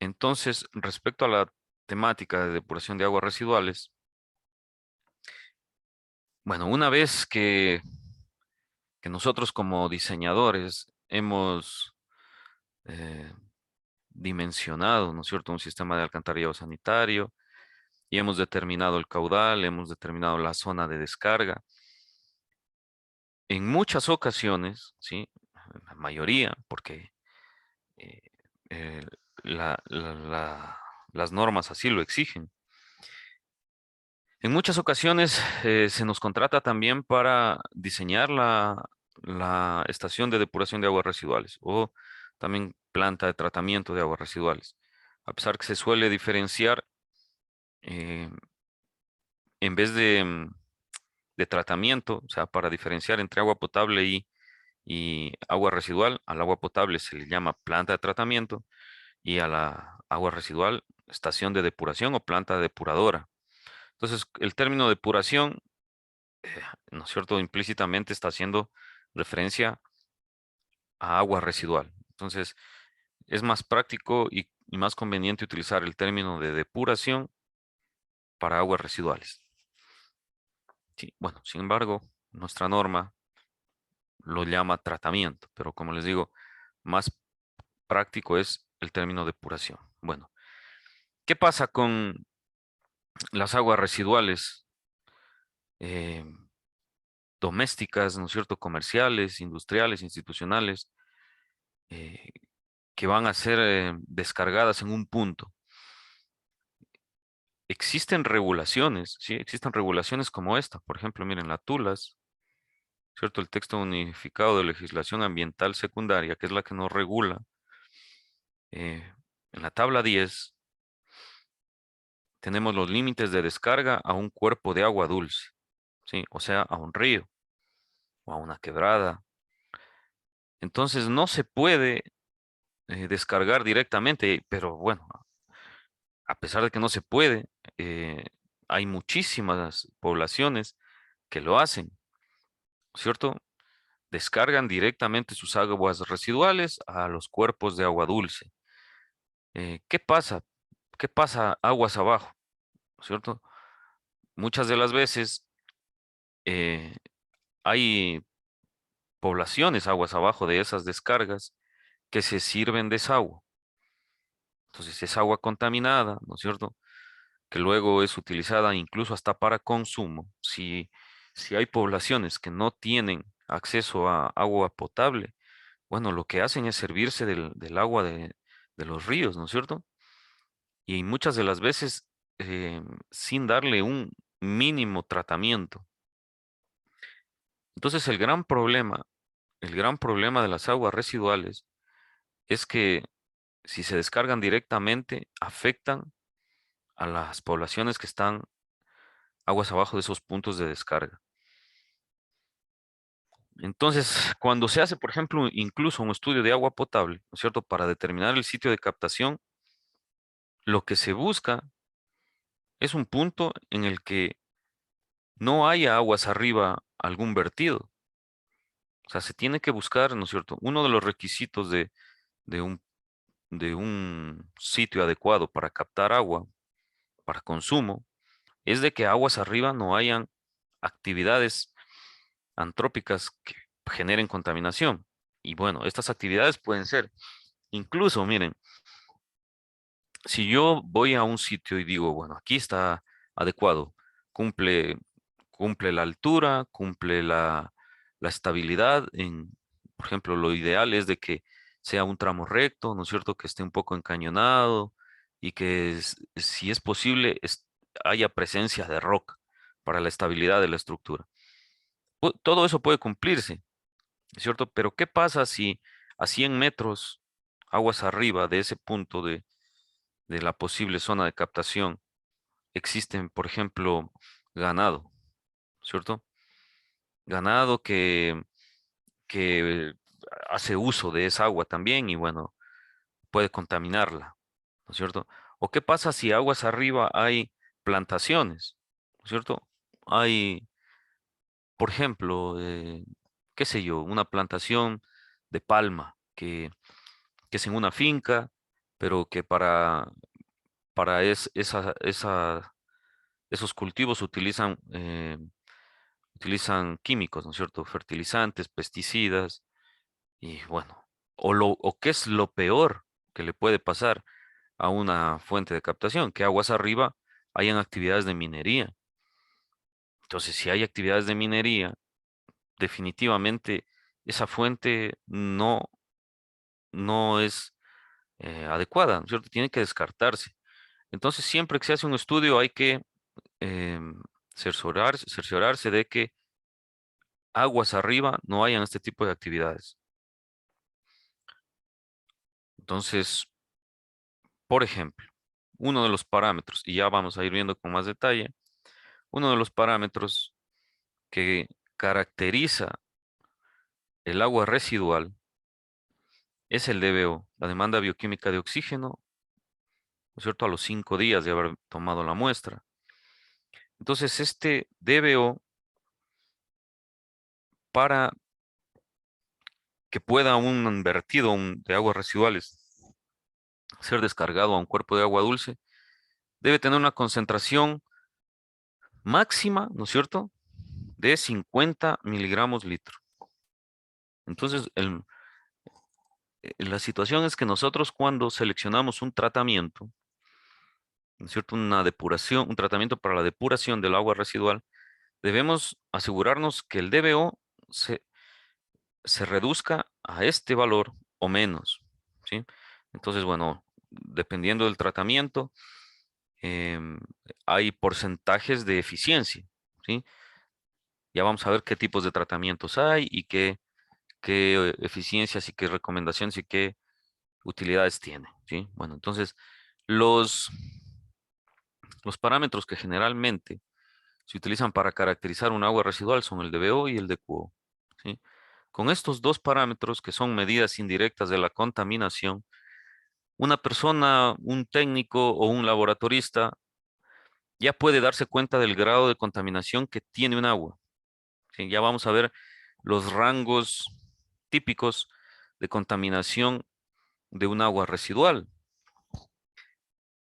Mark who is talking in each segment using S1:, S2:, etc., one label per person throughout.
S1: Entonces, respecto a la temática de depuración de aguas residuales, bueno, una vez que nosotros como diseñadores hemos eh, dimensionado, ¿no es cierto?, un sistema de alcantarillado sanitario y hemos determinado el caudal, hemos determinado la zona de descarga. En muchas ocasiones, ¿sí?, en la mayoría, porque eh, eh, las normas así lo exigen. En muchas ocasiones se nos contrata también para diseñar la estación de depuración de aguas residuales o también planta de tratamiento de aguas residuales. A pesar que se suele diferenciar, eh, en vez de tratamiento, o sea, para diferenciar entre agua potable y agua residual, al agua potable se le llama planta de tratamiento y a la agua residual estación de depuración o planta depuradora. Entonces, el término depuración, ¿no es cierto?, implícitamente está haciendo referencia a agua residual. Entonces, es más práctico y más conveniente utilizar el término de depuración para aguas residuales. Sí, bueno, sin embargo, nuestra norma lo llama tratamiento, pero como les digo, más práctico es el término depuración. Bueno, ¿qué pasa con las aguas residuales eh, domésticas, ¿no es cierto?, comerciales, industriales, institucionales, eh, que van a ser descargadas en un punto? Existen regulaciones, ¿sí? Existen regulaciones como esta. Por ejemplo, miren, la TULAS, ¿cierto? El texto unificado de legislación ambiental secundaria, que es la que nos regula. En la tabla 10 tenemos los límites de descarga a un cuerpo de agua dulce, ¿sí? O sea, a un río o a una quebrada. Entonces, no se puede descargar directamente, pero bueno, a pesar de que no se puede, eh, hay muchísimas poblaciones que lo hacen, ¿cierto? Descargan directamente sus aguas residuales a los cuerpos de agua dulce. ¿Qué pasa? ¿Qué pasa aguas abajo? ¿Cierto? Muchas de las veces eh, hay poblaciones aguas abajo de esas descargas que se sirven de esa agua. Entonces es agua contaminada, ¿no es cierto?, que luego es utilizada incluso hasta para consumo. Si hay poblaciones que no tienen acceso a agua potable, bueno, lo que hacen es servirse del agua de los ríos, ¿no es cierto? Y muchas de las veces sin darle un mínimo tratamiento. Entonces el gran problema de las aguas residuales es que si se descargan directamente, afectan a las poblaciones que están aguas abajo de esos puntos de descarga. Entonces, cuando se hace, por ejemplo, incluso un estudio de agua potable, ¿no es cierto?, para determinar el sitio de captación, lo que se busca es un punto en el que no haya aguas arriba algún vertido. O sea, se tiene que buscar, ¿no es cierto? Uno de los requisitos de un, de un sitio adecuado para captar agua, para consumo, es de que aguas arriba no hayan actividades antrópicas que generen contaminación. Y bueno, estas actividades pueden ser, incluso, miren, si yo voy a un sitio y digo, bueno, aquí está adecuado, cumple, cumple la altura, cumple la estabilidad, por ejemplo, lo ideal es de que sea un tramo recto, ¿no es cierto?, que esté un poco encañonado y que si es posible haya presencia de roca para la estabilidad de la estructura. Todo eso puede cumplirse, ¿cierto? Pero ¿qué pasa si a 100 metros aguas arriba de ese punto de la posible zona de captación existen, por ejemplo, ganado, ¿cierto? Ganado que hace uso de esa agua también y bueno, puede contaminarla, ¿no es cierto? ¿O qué pasa si aguas arriba hay plantaciones, ¿no es cierto? Hay, por ejemplo, qué sé yo, una plantación de palma que es en una finca, pero que para esos cultivos utilizan químicos, ¿no es cierto? Fertilizantes, pesticidas, y bueno, o qué es lo peor que le puede pasar a una fuente de captación, que aguas arriba hayan actividades de minería. Entonces, si hay actividades de minería, definitivamente esa fuente no es adecuada, ¿no es cierto? Tiene que descartarse. Entonces, siempre que se hace un estudio hay que em, cerciorarse de que aguas arriba no hayan este tipo de actividades. Entonces, por ejemplo, uno de los parámetros, y ya vamos a ir viendo con más detalle, uno de los parámetros que caracteriza el agua residual es el DBO, la demanda bioquímica de oxígeno, ¿no es cierto?, a los 5 días de haber tomado la muestra. Entonces, este DBO, para que pueda un vertido de aguas residuales ser descargado a un cuerpo de agua dulce, debe tener una concentración máxima, ¿no es cierto?, de 50 miligramos litro. Entonces, la situación es que nosotros cuando seleccionamos un tratamiento, ¿no es cierto?, una depuración, un tratamiento para la depuración del agua residual, debemos asegurarnos que el DBO se, se reduzca a este valor o menos, ¿sí? Entonces, bueno, dependiendo del tratamiento, em, hay porcentajes de eficiencia, ¿sí? Ya vamos a ver qué tipos de tratamientos hay y qué eficiencias y qué recomendaciones y qué utilidades tiene, ¿sí? Bueno, entonces, los, los parámetros que generalmente se utilizan para caracterizar un agua residual son el DBO y el DQO, ¿sí? Con estos dos parámetros, que son medidas indirectas de la contaminación, una persona, un técnico o un laboratorista ya puede darse cuenta del grado de contaminación que tiene un agua, ¿sí? Ya vamos a ver los rangos típicos de contaminación de un agua residual.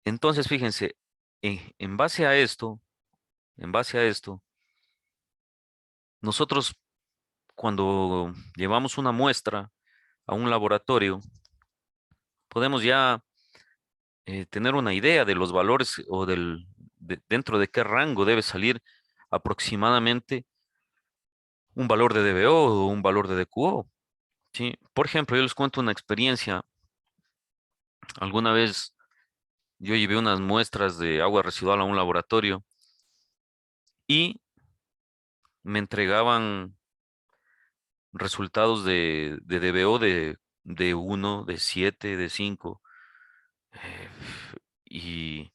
S1: Entonces, fíjense, en base a esto, en base a esto, nosotros cuando llevamos una muestra a un laboratorio, podemos ya tener una idea de los valores o dentro de qué rango debe salir aproximadamente un valor de DBO o un valor de DQO, ¿sí? Por ejemplo, yo les cuento una experiencia. Alguna vez yo llevé unas muestras de agua residual a un laboratorio y me entregaban resultados de DBO de 1, de 7, de 5. eh, y,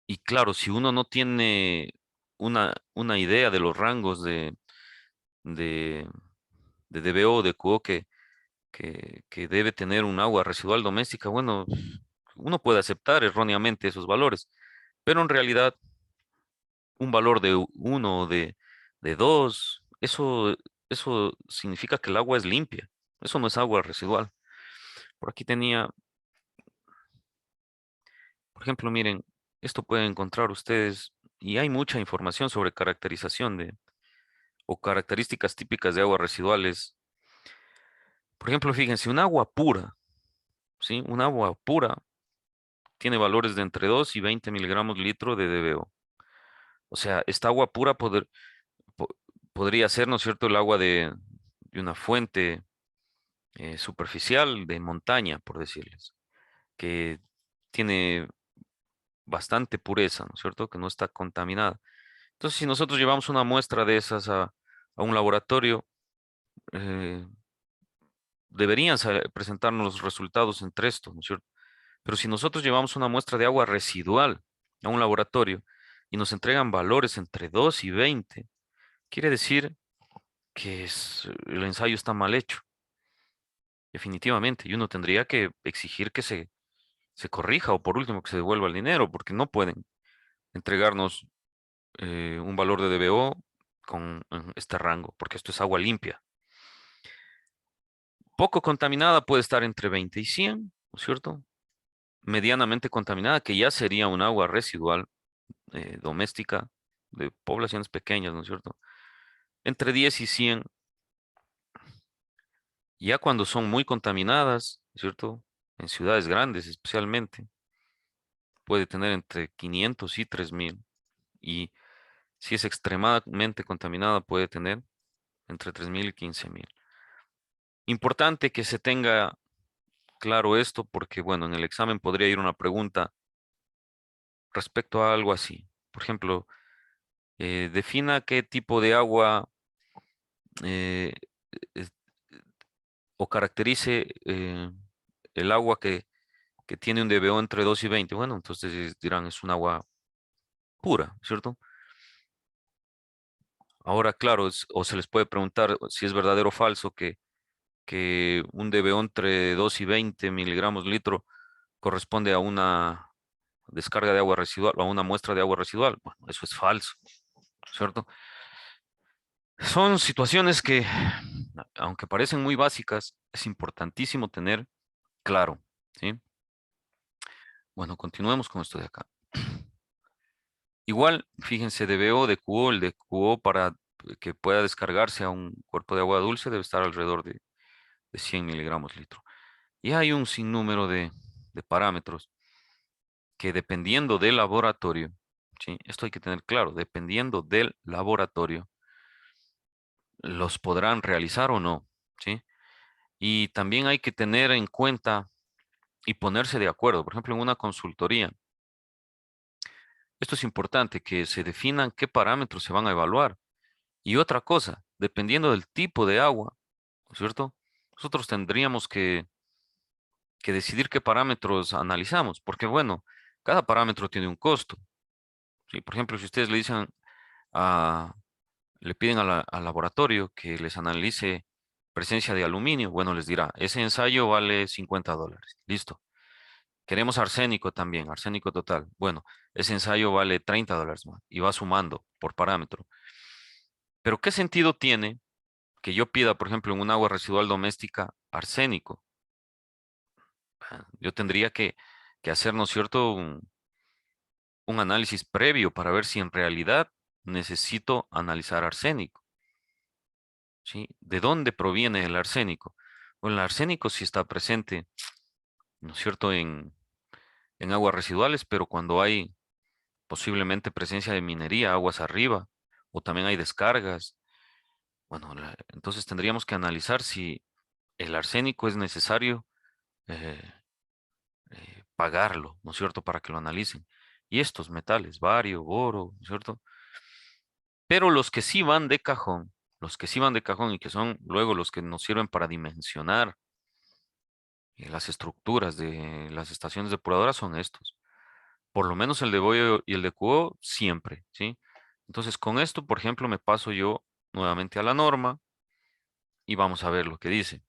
S1: y claro, si uno no tiene una idea de los rangos de, de DBO o de QO que debe tener un agua residual doméstica, bueno, uno puede aceptar erróneamente esos valores, pero en realidad un valor de 1 o de 2, eso significa que el agua es limpia. Eso no es agua residual. Por aquí tenía, por ejemplo, miren, esto pueden encontrar ustedes y hay mucha información sobre caracterización o características típicas de aguas residuales. Por ejemplo, fíjense, un agua pura, ¿sí? Un agua pura tiene valores de entre 2 y 20 miligramos litro de DBO. O sea, esta agua pura po- podría ser, ¿no es cierto?, el agua de una fuente superficial de montaña, por decirles, que tiene bastante pureza, ¿no es cierto?, que no está contaminada. Entonces, si nosotros llevamos una muestra de esas a un laboratorio, eh, deberían presentarnos los resultados entre esto, ¿no es cierto? Pero si nosotros llevamos una muestra de agua residual a un laboratorio y nos entregan valores entre 2 y 20, quiere decir que el ensayo está mal hecho, definitivamente, y uno tendría que exigir que se corrija o por último que se devuelva el dinero, porque no pueden entregarnos un valor de DBO con este rango, porque esto es agua limpia. Poco contaminada puede estar entre 20 y 100, ¿no es cierto? Medianamente contaminada, que ya sería un agua residual doméstica de poblaciones pequeñas, ¿no es cierto? Entre 10 y 100, ya cuando son muy contaminadas, ¿no es cierto? En ciudades grandes especialmente, puede tener entre 500 y 3000. Y si es extremadamente contaminada, puede tener entre 3000 y 15000. Importante que se tenga claro esto porque, bueno, en el examen podría ir una pregunta respecto a algo así. Por ejemplo, defina qué tipo de agua eh, es- o caracterice el agua que tiene un DBO entre 2 y 20. Bueno, entonces dirán, es un agua pura, ¿cierto? Ahora, claro, o se les puede preguntar si es verdadero o falso que un DBO entre 2 y 20 miligramos litro corresponde a una descarga de agua residual o a una muestra de agua residual. Bueno, eso es falso, ¿cierto? Son situaciones que, aunque parecen muy básicas, es importantísimo tener claro, ¿sí? Bueno, continuemos con esto de acá. Igual, fíjense, DBO de QO, el de QO para que pueda descargarse a un cuerpo de agua dulce debe estar alrededor de 100 miligramos litro. Y hay un sinnúmero de parámetros que dependiendo del laboratorio, ¿sí? Esto hay que tener claro, dependiendo del laboratorio, los podrán realizar o no, ¿sí? Y también hay que tener en cuenta y ponerse de acuerdo. Por ejemplo, en una consultoría, esto es importante, que se definan qué parámetros se van a evaluar. Y otra cosa, dependiendo del tipo de agua, ¿no es cierto? Nosotros tendríamos que decidir qué parámetros analizamos, porque bueno, cada parámetro tiene un costo. ¿Sí? Por ejemplo, si ustedes le dicen a, le piden al laboratorio que les analice presencia de aluminio, bueno, les dirá, ese ensayo vale $50. Listo. Queremos arsénico también, arsénico total. Bueno, ese ensayo vale $30 más y va sumando por parámetro. Pero ¿qué sentido tiene que yo pida, por ejemplo, en un agua residual doméstica arsénico? Yo tendría que hacer, ¿no es cierto?, un análisis previo para ver si en realidad necesito analizar arsénico, ¿sí? ¿De dónde proviene el arsénico? Bueno, el arsénico sí está presente, ¿no es cierto?, en aguas residuales, pero cuando hay posiblemente presencia de minería, aguas arriba, o también hay descargas, bueno, entonces tendríamos que analizar si el arsénico es necesario eh, pagarlo, ¿no es cierto?, para que lo analicen. Y estos metales, bario, boro, ¿no es cierto? Pero los que sí van de cajón, los que sí van de cajón y que son luego los que nos sirven para dimensionar las estructuras de las estaciones depuradoras son estos. Por lo menos el de Boyo y el de Cuo siempre, ¿sí? Entonces con esto, por ejemplo, me paso yo nuevamente a la norma y vamos a ver lo que dice.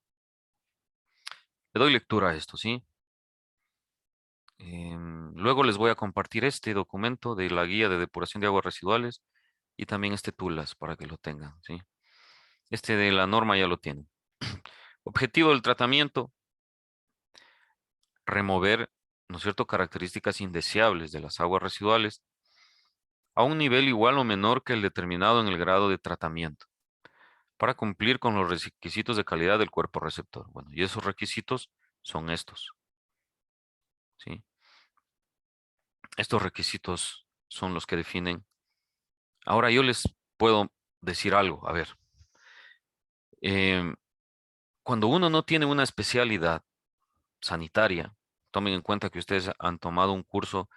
S1: Le doy lectura a esto, ¿sí? Luego les voy a compartir este documento de la guía de depuración de aguas residuales y también este TULAS para que lo tengan, ¿sí? Este de la norma ya lo tienen. Objetivo del tratamiento, remover, ¿no es cierto?, características indeseables de las aguas residuales a un nivel igual o menor que el determinado en el grado de tratamiento, para cumplir con los requisitos de calidad del cuerpo receptor. Bueno, y esos requisitos son estos, ¿sí? Estos requisitos son los que definen. Ahora yo les puedo decir algo. A ver, em, cuando uno no tiene una especialidad sanitaria, tomen en cuenta que ustedes han tomado un curso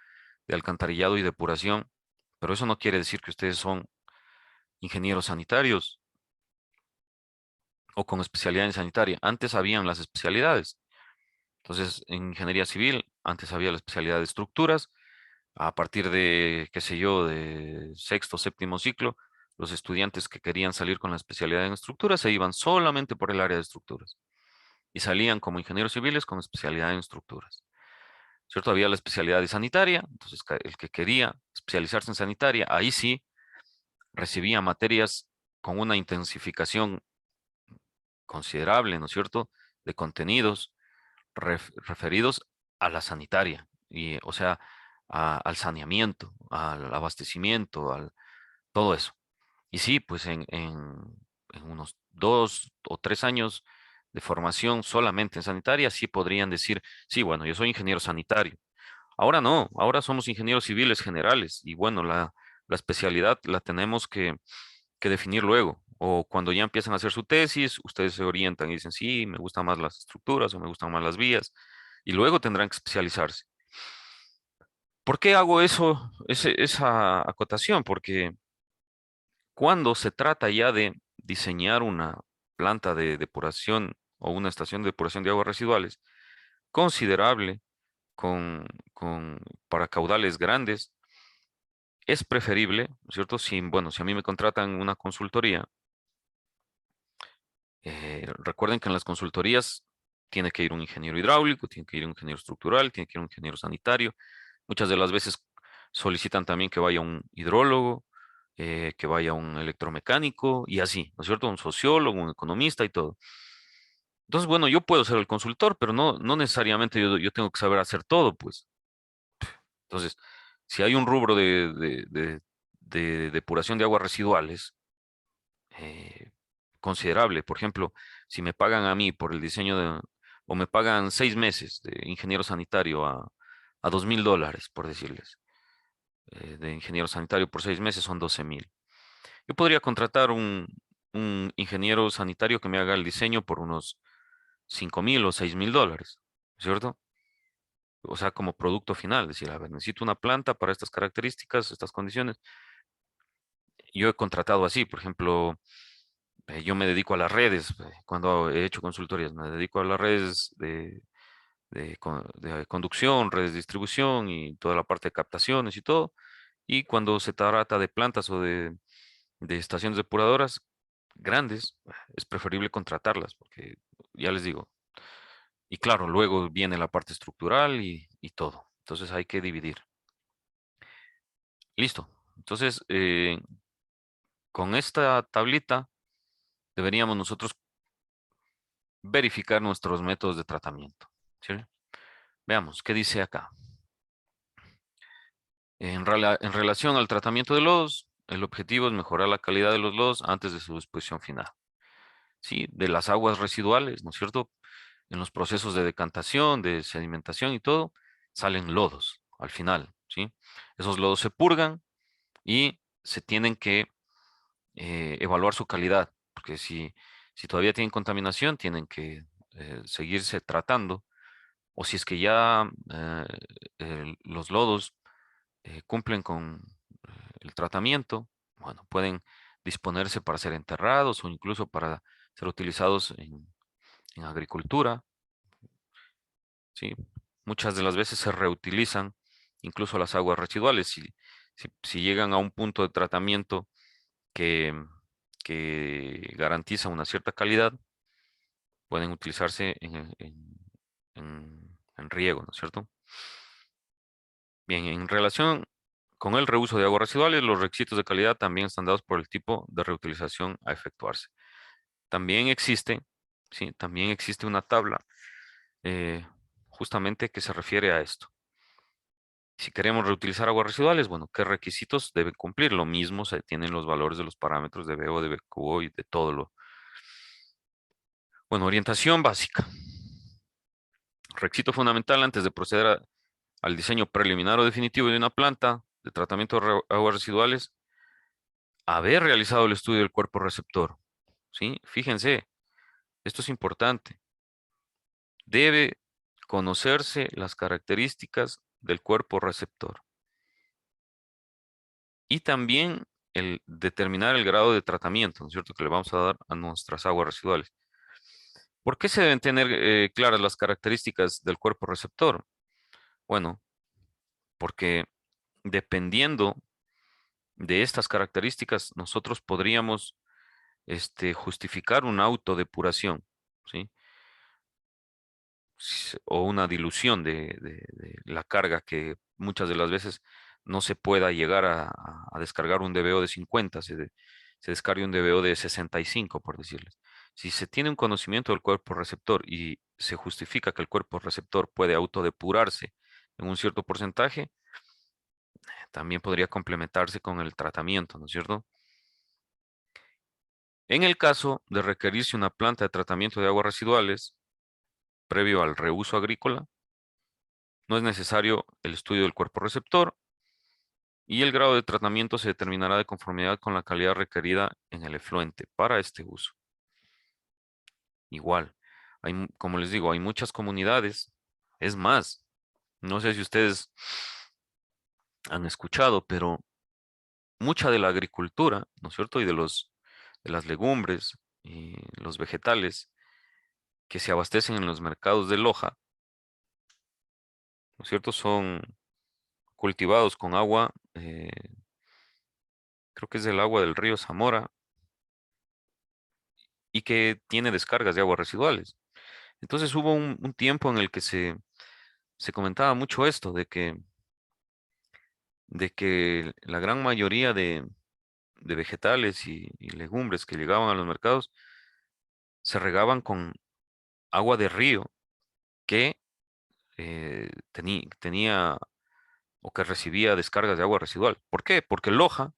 S1: de alcantarillado y depuración, pero eso no quiere decir que ustedes son ingenieros sanitarios o con especialidad en sanitaria. Antes habían las especialidades. Entonces, en ingeniería civil, antes había la especialidad de estructuras. A partir de, qué sé yo, de sexto, séptimo ciclo, los estudiantes que querían salir con la especialidad en estructuras se iban solamente por el área de estructuras y salían como ingenieros civiles con especialidad en estructuras. ¿Cierto? Había la especialidad de sanitaria, entonces el que quería especializarse en sanitaria, ahí sí recibía materias con una intensificación considerable, ¿no es cierto?, de contenidos, referidos a la sanitaria, y, o sea, al saneamiento, al abastecimiento, todo eso. Y sí, pues en unos 2 o 3 años de formación solamente en sanitaria, sí podrían decir, sí, bueno, yo soy ingeniero sanitario. Ahora no, ahora somos ingenieros civiles generales y bueno, la especialidad la tenemos que definir luego. O cuando ya empiezan a hacer su tesis, ustedes se orientan y dicen, sí, me gustan más las estructuras o me gustan más las vías, y luego tendrán que especializarse. ¿Por qué hago eso, esa acotación? Porque cuando se trata ya de diseñar una planta de depuración o una estación de depuración de aguas residuales considerable con, para caudales grandes, es preferible, ¿no es cierto? Si, bueno, si a mí me contratan una consultoría, recuerden que en las consultorías tiene que ir un ingeniero hidráulico, tiene que ir un ingeniero estructural, tiene que ir un ingeniero sanitario. Muchas de las veces solicitan también que vaya un hidrólogo, que vaya un electromecánico y así, ¿no es cierto? Un sociólogo, un economista y todo. Entonces, bueno, yo puedo ser el consultor, pero no necesariamente yo tengo que saber hacer todo, pues. Entonces, si hay un rubro de depuración de aguas residuales eh, considerable, por ejemplo, si me pagan a mí por el diseño o me pagan 6 meses de ingeniero sanitario a $2,000, por decirles, de ingeniero sanitario por 6 meses son 12,000. Yo podría contratar un ingeniero sanitario que me haga el diseño por unos 5,000 o $6,000, ¿cierto? O sea, como producto final, decir, a ver, necesito una planta para estas características, estas condiciones. Yo he contratado así, por ejemplo, yo me dedico a las redes, cuando he hecho consultorías, me dedico a las redes de conducción, redes de distribución y toda la parte de captaciones y todo. Y cuando se trata de plantas o de estaciones depuradoras grandes, es preferible contratarlas, porque ya les digo, y claro, luego viene la parte estructural y todo. Entonces hay que dividir. Listo. Entonces, con esta tablita deberíamos nosotros verificar nuestros métodos de tratamiento. ¿Sí? Veamos, ¿qué dice acá? En relación al tratamiento de lodos, el objetivo es mejorar la calidad de los lodos antes de su disposición final. ¿Sí? De las aguas residuales, ¿no es cierto? En los procesos de decantación, de sedimentación y todo, salen lodos al final, ¿sí? Esos lodos se purgan y se tienen que evaluar su calidad, porque si todavía tienen contaminación, tienen que seguirse tratando, o si es que ya los lodos cumplen con el tratamiento, bueno, pueden disponerse para ser enterrados o incluso para ser utilizados en agricultura, ¿sí? Muchas de las veces se reutilizan incluso las aguas residuales. Si llegan a un punto de tratamiento que, que garantiza una cierta calidad, pueden utilizarse en riego, ¿no es cierto? Bien, en relación con el reuso de aguas residuales, los requisitos de calidad también están dados por el tipo de reutilización a efectuarse. También existe, sí, también existe una tabla eh, justamente que se refiere a esto. Si queremos reutilizar aguas residuales, bueno, ¿qué requisitos deben cumplir? Lo mismo se tienen los valores de los parámetros de BO, de BQO y de todo lo. Bueno, orientación básica. Requisito fundamental antes de proceder al diseño preliminar o definitivo de una planta de tratamiento de aguas residuales, haber realizado el estudio del cuerpo receptor. ¿Sí? Fíjense, esto es importante. Debe conocerse las características del cuerpo receptor y también el determinar el grado de tratamiento, ¿no es cierto?, que le vamos a dar a nuestras aguas residuales. ¿Por qué se deben tener claras las características del cuerpo receptor? Bueno, porque dependiendo de estas características, nosotros podríamos justificar una autodepuración, ¿sí? O una dilución de la carga que muchas de las veces no se pueda llegar a descargar un DBO de 50, se descargue un DBO de 65, por decirles. Si se tiene un conocimiento del cuerpo receptor y se justifica que el cuerpo receptor puede autodepurarse en un cierto porcentaje, también podría complementarse con el tratamiento, ¿no es cierto? En el caso de requerirse una planta de tratamiento de aguas residuales previo al reuso agrícola, no es necesario el estudio del cuerpo receptor y el grado de tratamiento se determinará de conformidad con la calidad requerida en el efluente para este uso. Igual, como les digo, hay muchas comunidades. Es más, no sé si ustedes han escuchado, pero mucha de la agricultura, ¿no es cierto? Y de las legumbres y los vegetales que se abastecen en los mercados de Loja, ¿no es cierto? Son cultivados con agua, creo que es del agua del río Zamora, y que tiene descargas de aguas residuales. Entonces hubo un tiempo en el que se comentaba mucho esto, de que la gran mayoría de vegetales y legumbres que llegaban a los mercados se regaban con agua de río que tenía o que recibía descargas de agua residual. ¿Por qué? Porque Loja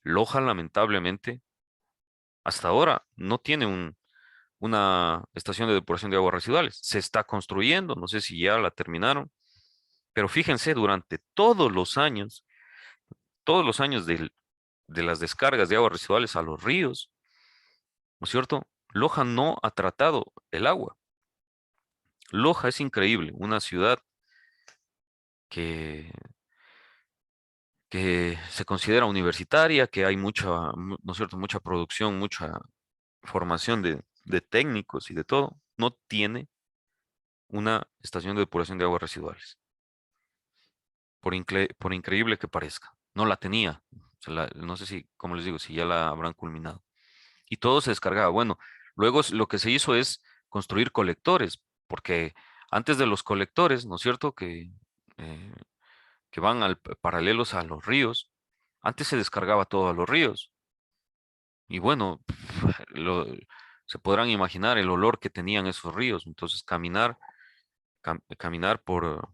S1: lamentablemente hasta ahora no tiene una estación de depuración de aguas residuales. Se está construyendo, no sé si ya la terminaron, pero fíjense, durante todos los años de las descargas de aguas residuales a los ríos, ¿no es cierto? Loja no ha tratado el agua. Loja es increíble, una ciudad que, que se considera universitaria, que hay ¿no es cierto? Mucha producción, mucha formación de técnicos y de todo, no tiene una estación de depuración de aguas residuales, por increíble que parezca. No la tenía. No sé si, como les digo, si ya la habrán culminado. Y todo se descargaba. Bueno, luego lo que se hizo es construir colectores, porque antes de los colectores, ¿no es cierto? Eh, que van paralelos a los ríos, antes se descargaba todo a los ríos. Y bueno, se podrán imaginar el olor que tenían esos ríos. Entonces, caminar por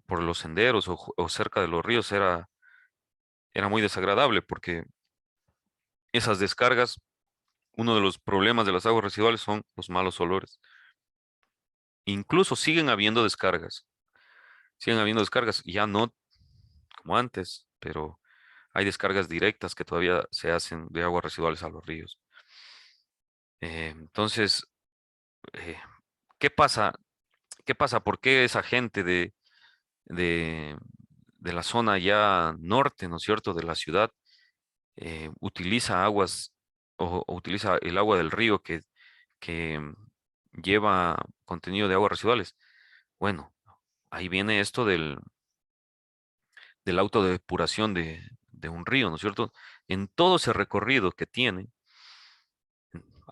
S1: los senderos o cerca de los ríos era muy desagradable porque esas descargas, uno de los problemas de las aguas residuales son los malos olores. Incluso siguen habiendo descargas, ya no como antes, pero hay descargas directas que todavía se hacen de aguas residuales a los ríos. Entonces, eh, ¿qué pasa? ¿Qué pasa? ¿Por qué esa gente de, de la zona ya norte, ¿no es cierto?, de la ciudad, utiliza aguas o utiliza el agua del río que lleva contenido de aguas residuales? Bueno, ahí viene esto del auto de depuración de un río, ¿no es cierto? En todo ese recorrido que tiene,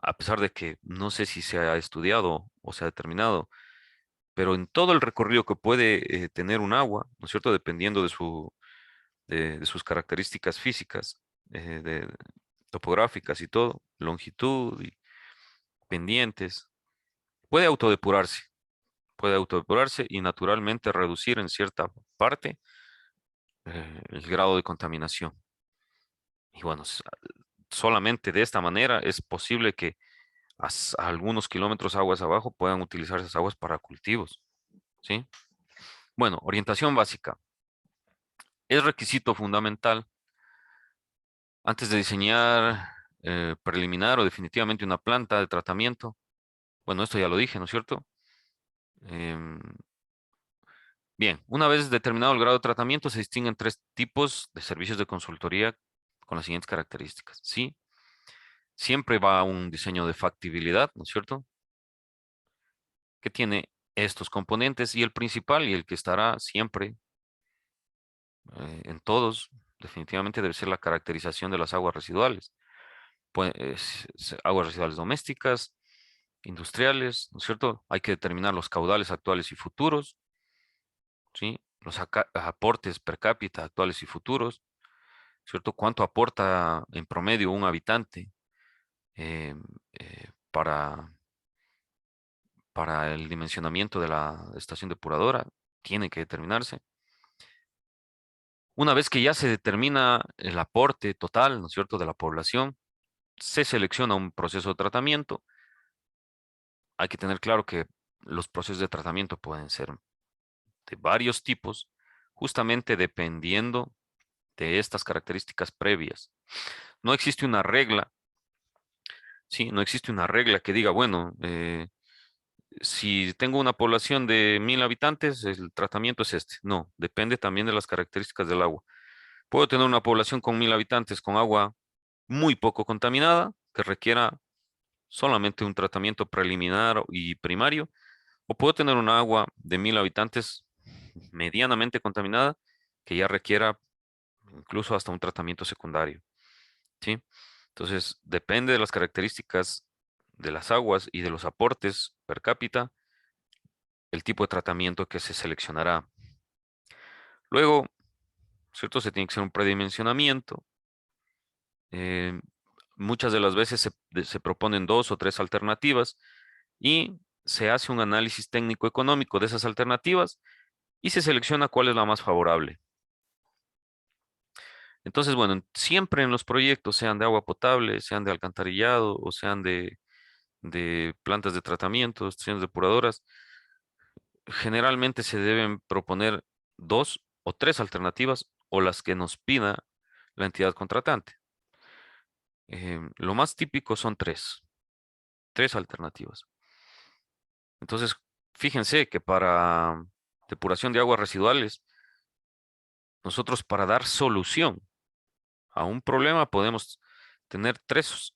S1: a pesar de que no sé si se ha estudiado o se ha determinado, pero en todo el recorrido que puede tener un agua, ¿no es cierto? Dependiendo de sus características físicas, topográficas y todo, longitud y pendientes, puede autodepurarse, puede autodepurarse y naturalmente reducir en cierta parte el grado de contaminación. Y bueno, solamente de esta manera es posible que a algunos kilómetros aguas abajo puedan utilizar esas aguas para cultivos, ¿sí? Bueno, orientación básica. Es requisito fundamental antes de diseñar preliminar o definitivamente una planta de tratamiento. Bueno, esto ya lo dije, ¿no es cierto? Em, Bien, una vez determinado el grado de tratamiento, se distinguen tres tipos de servicios de consultoría con las siguientes características. Sí, siempre va un diseño de factibilidad, ¿no es cierto? Que tiene estos componentes y el principal y el que estará siempre en todos, definitivamente debe ser la caracterización de las aguas residuales. Aguas residuales domésticas, industriales, ¿no es cierto? Hay que determinar los caudales actuales y futuros, ¿sí? Los aportes per cápita actuales y futuros, ¿cierto? ¿Cuánto aporta en promedio un habitante eh, para el dimensionamiento de la estación depuradora, tiene que determinarse. Una vez que ya se determina el aporte total, ¿no es cierto?, de la población, se selecciona un proceso de tratamiento. Hay que tener claro que los procesos de tratamiento pueden ser de varios tipos, justamente dependiendo de estas características previas. No existe una regla, sí, no existe una regla que diga, bueno, si tengo una población de 1000 habitantes, el tratamiento es este. No, depende también de las características del agua. Puedo tener una población con 1000 habitantes con agua muy poco contaminada, que requiera solamente un tratamiento preliminar y primario, o puedo tener un agua de 1000 habitantes medianamente contaminada, que ya requiera incluso hasta un tratamiento secundario, ¿sí? Entonces, depende de las características de las aguas y de los aportes per cápita, el tipo de tratamiento que se seleccionará. Luego, ¿cierto? Se tiene que hacer un predimensionamiento. eh, Muchas de las veces se proponen dos o tres alternativas y se hace un análisis técnico-económico de esas alternativas y se selecciona cuál es la más favorable. Entonces, bueno, siempre en los proyectos, sean de agua potable, sean de alcantarillado o sean de plantas de tratamiento, estaciones depuradoras, generalmente se deben proponer dos o tres alternativas o las que nos pida la entidad contratante. Lo más típico son tres alternativas. Entonces, fíjense que para depuración de aguas residuales, nosotros para dar solución a un problema podemos tener tres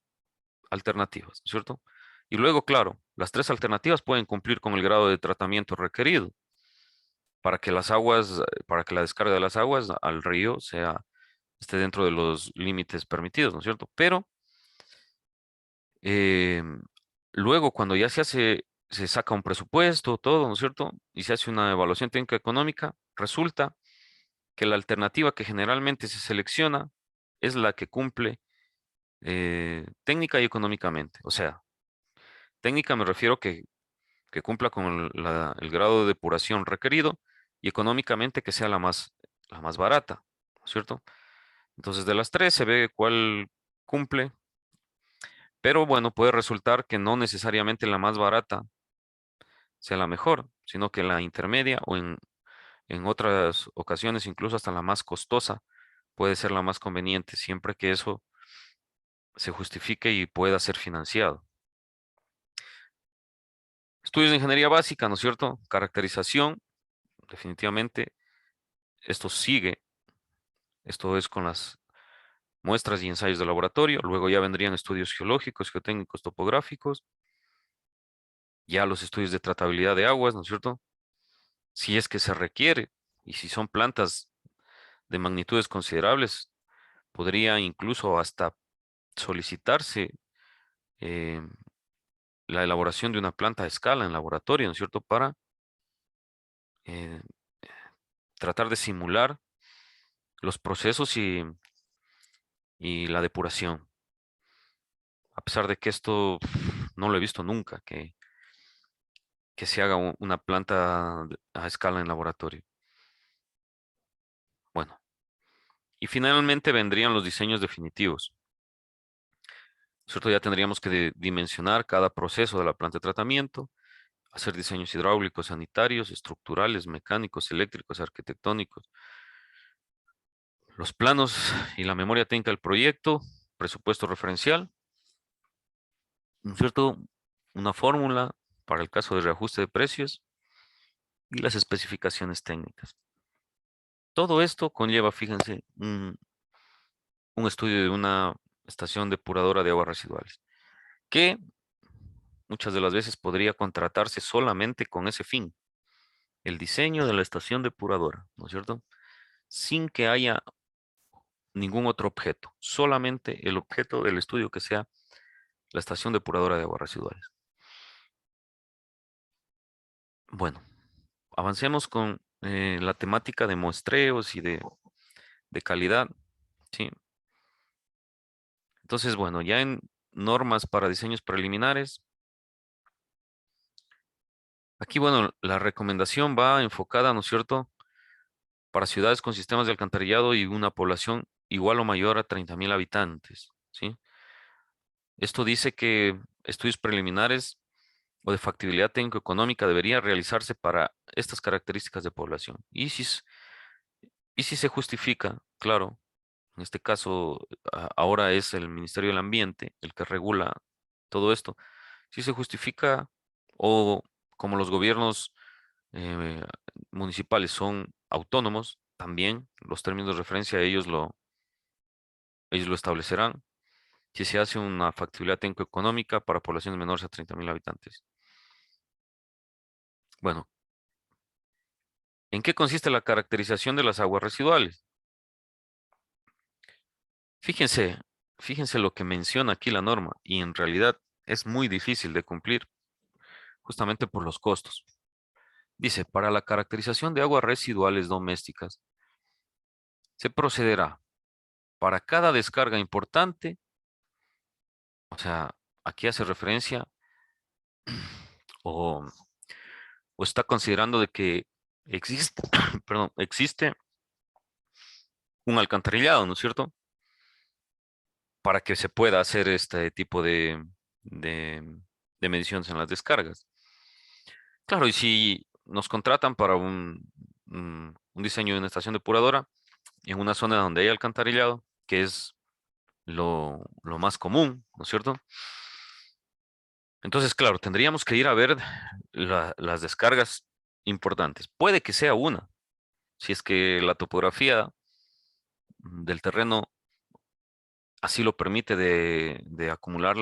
S1: alternativas, ¿cierto? Y luego, claro, las tres alternativas pueden cumplir con el grado de tratamiento requerido para que las aguas, para que la descarga de las aguas al río esté dentro de los límites permitidos, ¿no es cierto? Pero eh, luego, cuando ya se saca un presupuesto, todo, ¿no es cierto? Y se hace una evaluación técnica económica, resulta que la alternativa que generalmente se selecciona es la que cumple técnica y económicamente. O sea, técnica me refiero que cumpla con el grado de depuración requerido y económicamente que sea la más barata, ¿no es cierto? Entonces, de las tres se ve cuál cumple, pero bueno, puede resultar que no necesariamente la más barata sea la mejor, sino que la intermedia o en otras ocasiones incluso hasta la más costosa puede ser la más conveniente, siempre que eso se justifique y pueda ser financiado. Estudios de ingeniería básica, ¿no es cierto? Caracterización, definitivamente, esto sigue, esto es con las muestras y ensayos de laboratorio, luego ya vendrían estudios geológicos, geotécnicos, topográficos, ya los estudios de tratabilidad de aguas, ¿no es cierto? Si es que se requiere, y si son plantas de magnitudes considerables, podría incluso hasta solicitarse eh, la elaboración de una planta a escala en laboratorio, ¿no es cierto? Para eh, tratar de simular los procesos y la depuración. A pesar de que esto no lo he visto nunca, que se haga una planta a escala en laboratorio. Bueno, y finalmente vendrían los diseños definitivos. ¿Cierto? Ya tendríamos que dimensionar cada proceso de la planta de tratamiento, hacer diseños hidráulicos, sanitarios, estructurales, mecánicos, eléctricos, arquitectónicos, los planos y la memoria técnica del proyecto, presupuesto referencial, ¿no es cierto? Una fórmula para el caso de reajuste de precios y las especificaciones técnicas. Todo esto conlleva, fíjense, un estudio de una estación depuradora de aguas residuales, que muchas de las veces podría contratarse solamente con ese fin, el diseño de la estación depuradora, ¿no es cierto? Sin que haya ningún otro objeto, solamente el objeto del estudio que sea la estación depuradora de aguas residuales. Bueno, avancemos con la temática de muestreos y de calidad, ¿sí? Entonces, bueno, ya normas para diseños preliminares. Aquí, bueno, la recomendación va enfocada, ¿no es cierto?, para ciudades con sistemas de alcantarillado y una población igual o mayor a 30.000 habitantes, ¿sí? Esto dice que estudios preliminares o de factibilidad técnico-económica debería realizarse para estas características de población. Y si se justifica, claro, en este caso ahora es el Ministerio del Ambiente el que regula todo esto, si se justifica o como los gobiernos eh, municipales son autónomos, también los términos de referencia ellos lo establecerán. Si se hace una factibilidad técnico-económica para poblaciones menores a 30.000 habitantes. Bueno, ¿en qué consiste la caracterización de las aguas residuales? Fíjense, fíjense lo que menciona aquí la norma y en realidad es muy difícil de cumplir justamente por los costos. Dice, para la caracterización de aguas residuales domésticas, se procederá para cada descarga importante, o sea, aquí hace referencia o, o está considerando de que existe, perdón, existe un alcantarillado, ¿no es cierto? Para que se pueda hacer este tipo de, de mediciones en las descargas. Claro, y si nos contratan para un diseño de una estación depuradora en una zona donde hay alcantarillado, que es lo más común, ¿no es cierto? Entonces, claro, tendríamos que ir a ver las descargas importantes. Puede que sea una, si es que la topografía del terreno así lo permite de acumular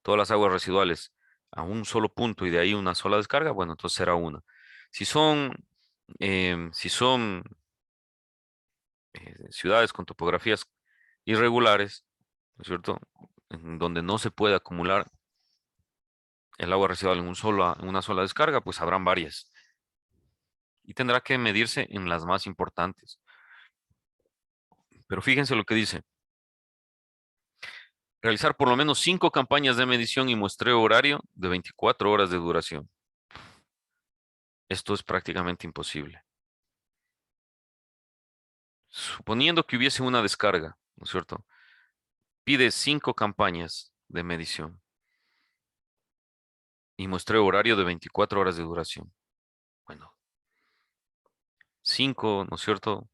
S1: todas las aguas residuales a un solo punto y de ahí una sola descarga, bueno, entonces será una. Si son, si son ciudades con topografías irregulares, ¿no es cierto? En donde no se puede acumular el agua residual en una sola descarga, pues habrán varias. Y tendrá que medirse en las más importantes. Pero fíjense lo que dice. Realizar por lo menos 5 campañas de medición y muestreo horario de 24 horas de duración. Esto es prácticamente imposible. Suponiendo que hubiese una descarga, ¿no es cierto? Pide 5 campañas de medición y muestreo horario de 24 horas de duración. Bueno, 5, ¿no es cierto?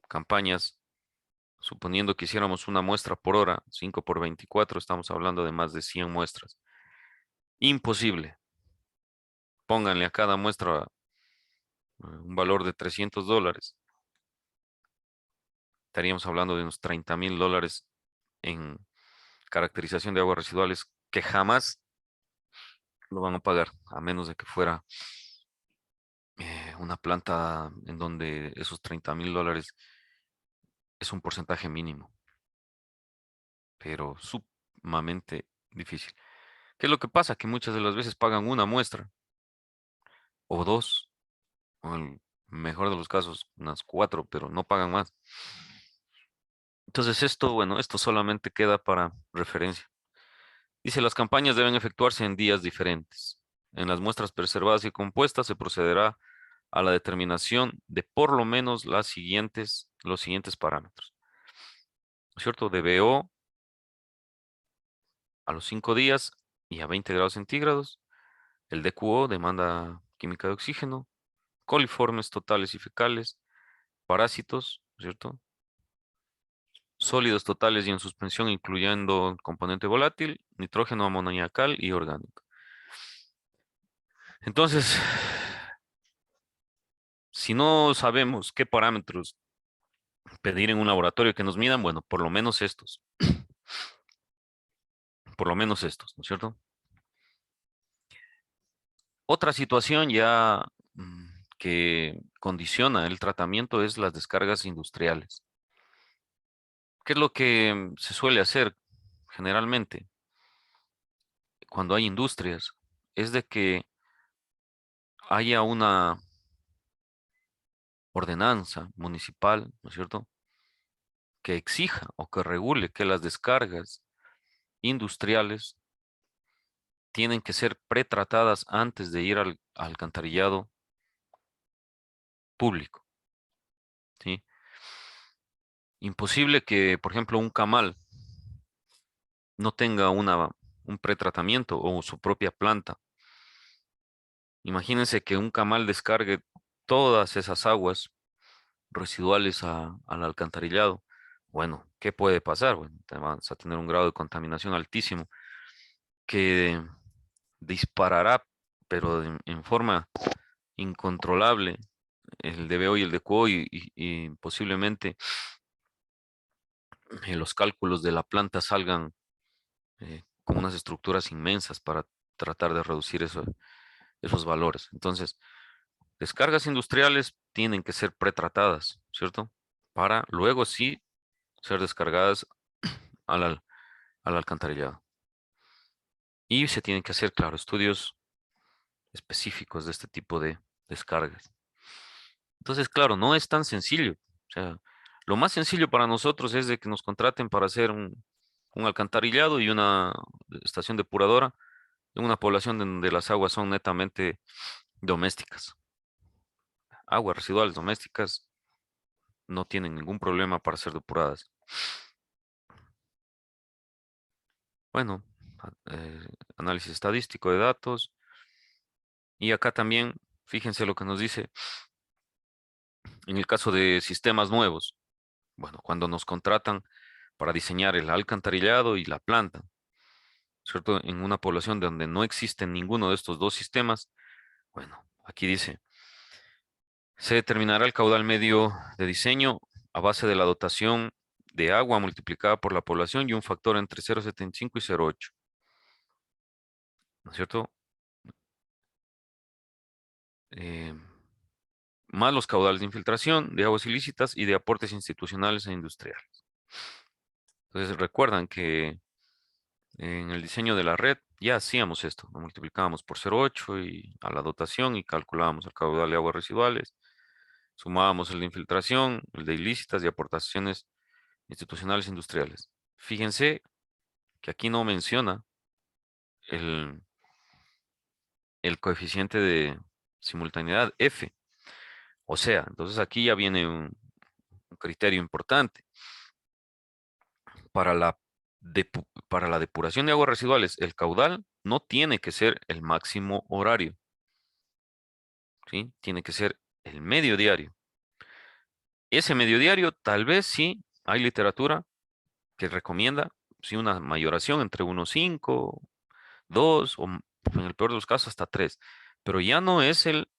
S1: Campañas, suponiendo que hiciéramos una muestra por hora, 5 por 24, estamos hablando de más de 100 muestras. Imposible. Pónganle a cada muestra un valor de $300. Estaríamos hablando de unos $30.000 en caracterización de aguas residuales que jamás lo van a pagar, a menos de que fuera una planta en donde esos $30.000 es un porcentaje mínimo, pero sumamente difícil. ¿Qué es lo que pasa? Que muchas de las veces pagan una muestra o dos, o en el mejor de los casos, unas 4, pero no pagan más. Entonces esto, bueno, esto solamente queda para referencia. Dice, las campañas deben efectuarse en días diferentes. En las muestras preservadas y compuestas se procederá a la determinación de por lo menos los siguientes parámetros. ¿No es cierto? De BO a los 5 días y a 20 grados centígrados. El DQO, demanda química de oxígeno. Coliformes totales y fecales. Parásitos, ¿no es cierto? Sólidos totales y en suspensión, incluyendo componente volátil, nitrógeno amoníacal y orgánico. Entonces, si no sabemos qué parámetros pedir en un laboratorio que nos midan, bueno, por lo menos estos. Por lo menos estos, ¿no es cierto? Otra situación ya que condiciona el tratamiento es las descargas industriales. ¿Qué es lo que se suele hacer generalmente cuando hay industrias? Es de que haya una ordenanza municipal, ¿no es cierto?, que exija o que regule que las descargas industriales tienen que ser pretratadas antes de ir al alcantarillado público, ¿sí? Imposible que, por ejemplo, un camal no tenga un pretratamiento o su propia planta. Imagínense que un camal descargue todas esas aguas residuales al alcantarillado. Bueno, ¿qué puede pasar? Bueno, te vas a tener un grado de contaminación altísimo que disparará, pero en forma incontrolable, el DBO y el DQO y posiblemente los cálculos de la planta salgan con unas estructuras inmensas para tratar de reducir esos valores. Entonces, descargas industriales tienen que ser pretratadas, ¿cierto? Para luego sí ser descargadas al alcantarillado. Y se tienen que hacer, claro, estudios específicos de este tipo de descargas. Entonces, claro, no es tan sencillo. O sea, lo más sencillo para nosotros es de que nos contraten para hacer un alcantarillado y una estación depuradora en una población donde las aguas son netamente domésticas. Aguas residuales domésticas no tienen ningún problema para ser depuradas. Bueno, análisis estadístico de datos. Y acá también, fíjense lo que nos dice en el caso de sistemas nuevos. Bueno, cuando nos contratan para diseñar el alcantarillado y la planta, ¿cierto? En una población donde no existe ninguno de estos dos sistemas, bueno, aquí dice, se determinará el caudal medio de diseño a base de la dotación de agua multiplicada por la población y un factor entre 0,75 y 0,8, ¿no es cierto? Eh, más los caudales de infiltración, de aguas ilícitas y de aportes institucionales e industriales. Entonces recuerdan que en el diseño de la red ya hacíamos esto, lo multiplicábamos por 0,8 y a la dotación y calculábamos el caudal de aguas residuales, sumábamos el de infiltración, el de ilícitas y aportaciones institucionales e industriales. Fíjense que aquí no menciona el, el coeficiente de simultaneidad F. O sea, entonces aquí ya viene un criterio importante. Para para la depuración de aguas residuales, el caudal no tiene que ser el máximo horario, ¿sí? Tiene que ser el medio diario. Ese medio diario, tal vez sí, hay literatura que recomienda, sí, una mayoración entre 1,5, 2 o en el peor de los casos hasta 3, pero ya no es el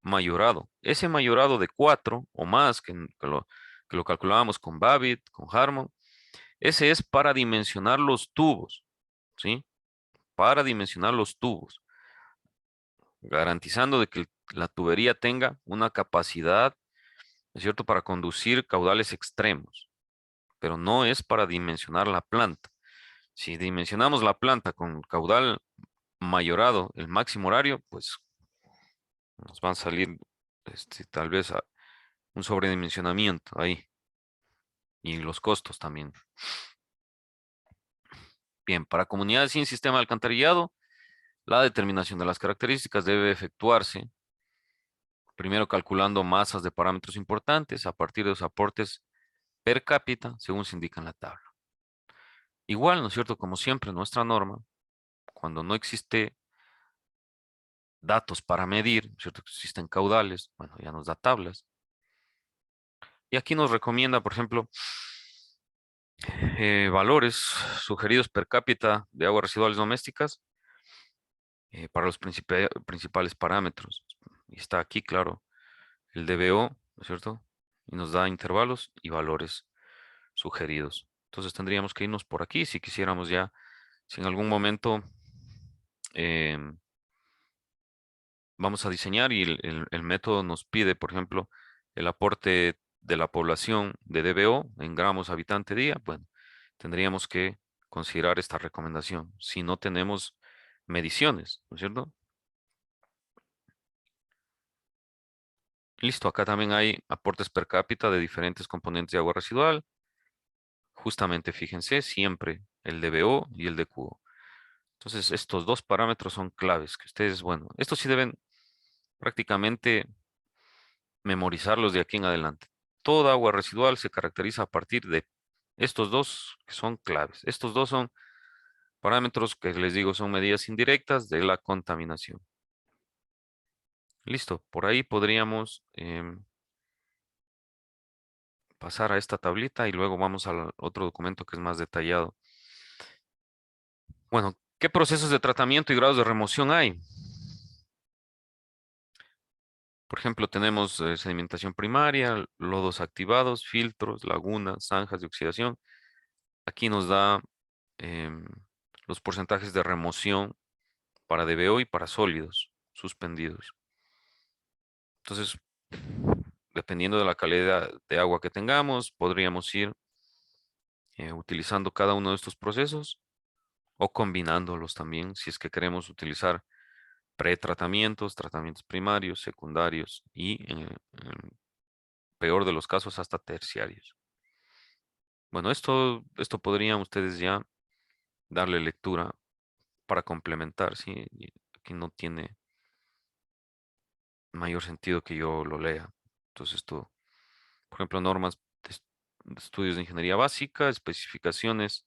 S1: mayorado. Ese mayorado de 4 o más, que lo calculábamos con Babbitt, con Harmon, ese es para dimensionar los tubos, ¿sí? Para dimensionar los tubos, garantizando de que la tubería tenga una capacidad, ¿es cierto?, para conducir caudales extremos, pero no es para dimensionar la planta. Si dimensionamos la planta con caudal mayorado, el máximo horario, pues nos van a salir tal vez un sobredimensionamiento ahí y los costos también. Bien, para comunidades sin sistema de alcantarillado, la determinación de las características debe efectuarse primero calculando masas de parámetros importantes a partir de los aportes per cápita, según se indica en la tabla. Igual, ¿no es cierto? Como siempre, nuestra norma, cuando no existe datos para medir, ¿no es cierto? Existen caudales, bueno, ya nos da tablas. Y aquí nos recomienda, por ejemplo, valores sugeridos per cápita de aguas residuales domésticas para los principales parámetros. Y está aquí, claro, el DBO, ¿no es cierto? Y nos da intervalos y valores sugeridos. Entonces tendríamos que irnos por aquí si quisiéramos ya, si en algún momento vamos a diseñar y el método nos pide, por ejemplo, el aporte de la población de DBO en gramos habitante día, bueno, tendríamos que considerar esta recomendación si no tenemos mediciones, ¿no es cierto? Listo, acá también hay aportes per cápita de diferentes componentes de agua residual. Justamente, fíjense, siempre el DBO y el DQO. Entonces, estos dos parámetros son claves que ustedes, bueno, estos sí deben prácticamente memorizarlos de aquí en adelante. Toda agua residual se caracteriza a partir de estos dos que son claves. Estos dos son parámetros que les digo son medidas indirectas de la contaminación. Listo, por ahí podríamos pasar a esta tablita y luego vamos al otro documento que es más detallado. Bueno, ¿qué procesos de tratamiento y grados de remoción hay? Por ejemplo, tenemos sedimentación primaria, lodos activados, filtros, lagunas, zanjas de oxidación. Aquí nos da em, los porcentajes de remoción para DBO y para sólidos suspendidos. Entonces, dependiendo de la calidad de agua que tengamos, podríamos ir utilizando cada uno de estos procesos o combinándolos también si es que queremos utilizar pretratamientos, tratamientos primarios, secundarios y en el peor de los casos hasta terciarios. Bueno, esto podrían ustedes ya darle lectura para complementar, ¿sí? Y aquí no tiene mayor sentido que yo lo lea. Entonces esto, por ejemplo, normas de estudios de ingeniería básica, especificaciones,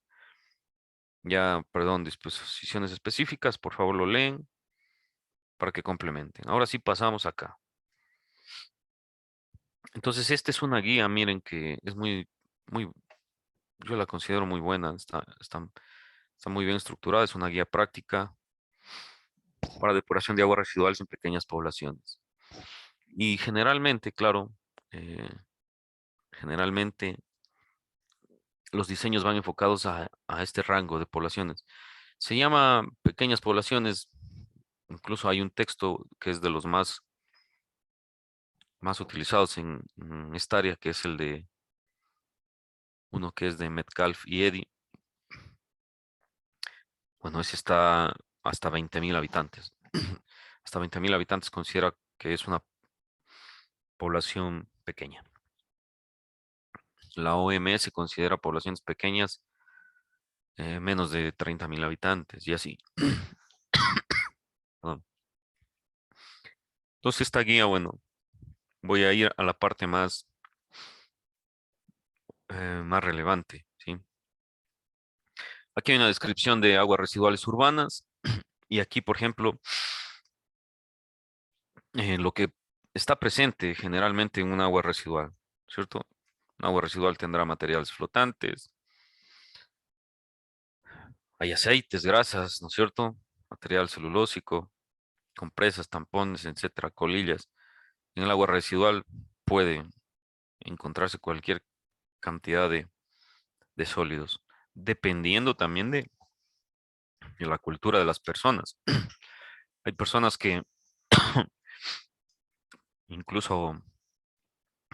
S1: ya, perdón, disposiciones específicas, por favor lo leen para que complementen. Ahora sí pasamos acá. Entonces, esta es una guía, miren que es muy, yo la considero muy buena, está muy bien estructurada, es una guía práctica para depuración de aguas residuales en pequeñas poblaciones. Y generalmente, claro, eh, generalmente los diseños van enfocados a este rango de poblaciones. Se llama pequeñas poblaciones, incluso hay un texto que es de los más utilizados en esta área, que es el de uno que es de Metcalf y Eddy. Bueno, ese está hasta 20.000 habitantes. Hasta 20.000 habitantes considera que es una población pequeña. La OMS considera poblaciones pequeñas menos de 30.000 habitantes y así. Perdón. Entonces esta guía, bueno, voy a ir a la parte más relevante, ¿sí? Aquí hay una descripción de aguas residuales urbanas y aquí, por ejemplo, lo que está presente generalmente en un agua residual, ¿cierto? Un agua residual tendrá materiales flotantes, hay aceites, grasas, ¿no es cierto? Material celulósico, compresas, tampones, etcétera, colillas. En el agua residual puede encontrarse cualquier cantidad de sólidos, dependiendo también de la cultura de las personas. Hay personas que incluso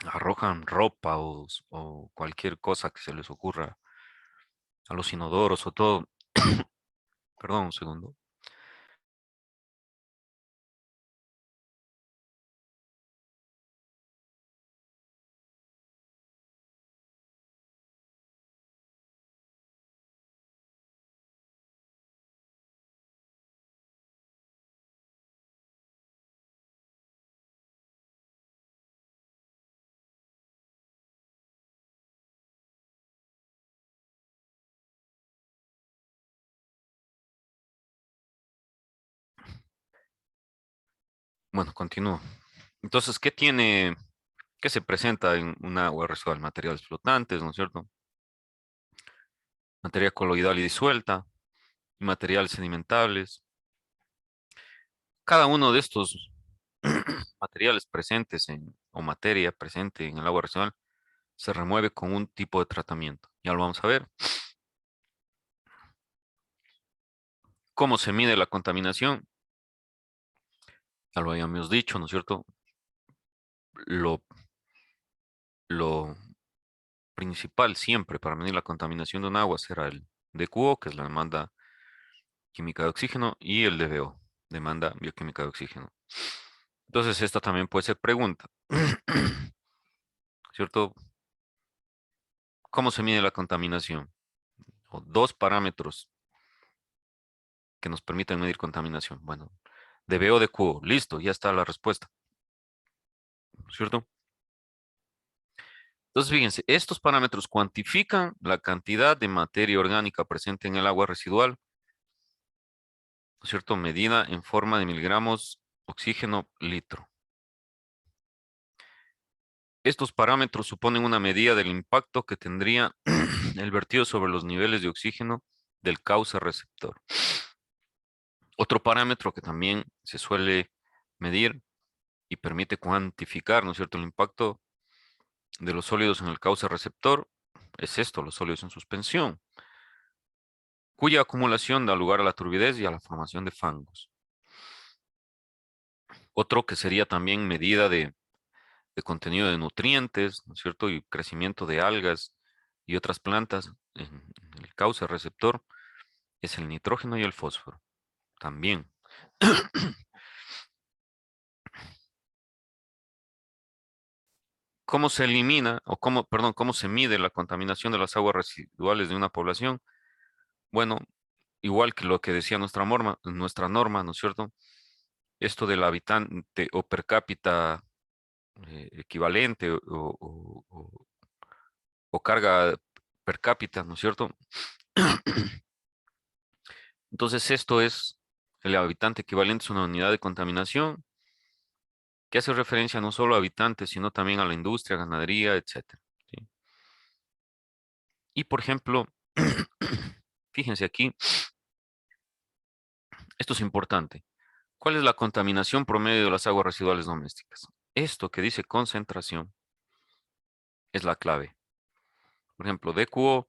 S1: arrojan ropa o cualquier cosa que se les ocurra a los inodoros o todo. Perdón, un segundo. Bueno, continúo. Entonces, qué se presenta en un agua residual? Materiales flotantes, ¿no es cierto? Materia coloidal y disuelta, y materiales sedimentables. Cada uno de estos materiales presentes o materia presente en el agua residual se remueve con un tipo de tratamiento. Ya lo vamos a ver. ¿Cómo se mide la contaminación? Ya lo habíamos dicho, ¿no es cierto? Lo, lo principal siempre para medir la contaminación de un agua será el DQO, que es la demanda química de oxígeno, y el DBO, demanda bioquímica de oxígeno. Entonces, esta también puede ser pregunta, ¿cierto? ¿Cómo se mide la contaminación? o dos parámetros que nos permiten medir contaminación. Bueno, de B o de Q, listo, ya está la respuesta, ¿cierto? Entonces, fíjense, estos parámetros cuantifican la cantidad de materia orgánica presente en el agua residual, ¿no es cierto? Medida en forma de miligramos oxígeno litro. Estos parámetros suponen una medida del impacto que tendría el vertido sobre los niveles de oxígeno del cauce receptor. Otro parámetro que también se suele medir y permite cuantificar, ¿no es cierto?, el impacto de los sólidos en el cauce receptor es esto, los sólidos en suspensión, cuya acumulación da lugar a la turbidez y a la formación de fangos. Otro que sería también medida de contenido de nutrientes, ¿no es cierto?, y crecimiento de algas y otras plantas en el cauce receptor es el nitrógeno y el fósforo. También. ¿Cómo se elimina o cómo se mide la contaminación de las aguas residuales de una población? Bueno, igual que lo que decía nuestra norma, ¿no es cierto? Esto del habitante o per cápita equivalente o carga per cápita, ¿no es cierto? Entonces esto es el habitante equivalente, es una unidad de contaminación que hace referencia no solo a habitantes, sino también a la industria, ganadería, etcétera, ¿sí? Y por ejemplo, fíjense aquí, esto es importante. ¿Cuál es la contaminación promedio de las aguas residuales domésticas? Esto que dice concentración es la clave. Por ejemplo, DQO,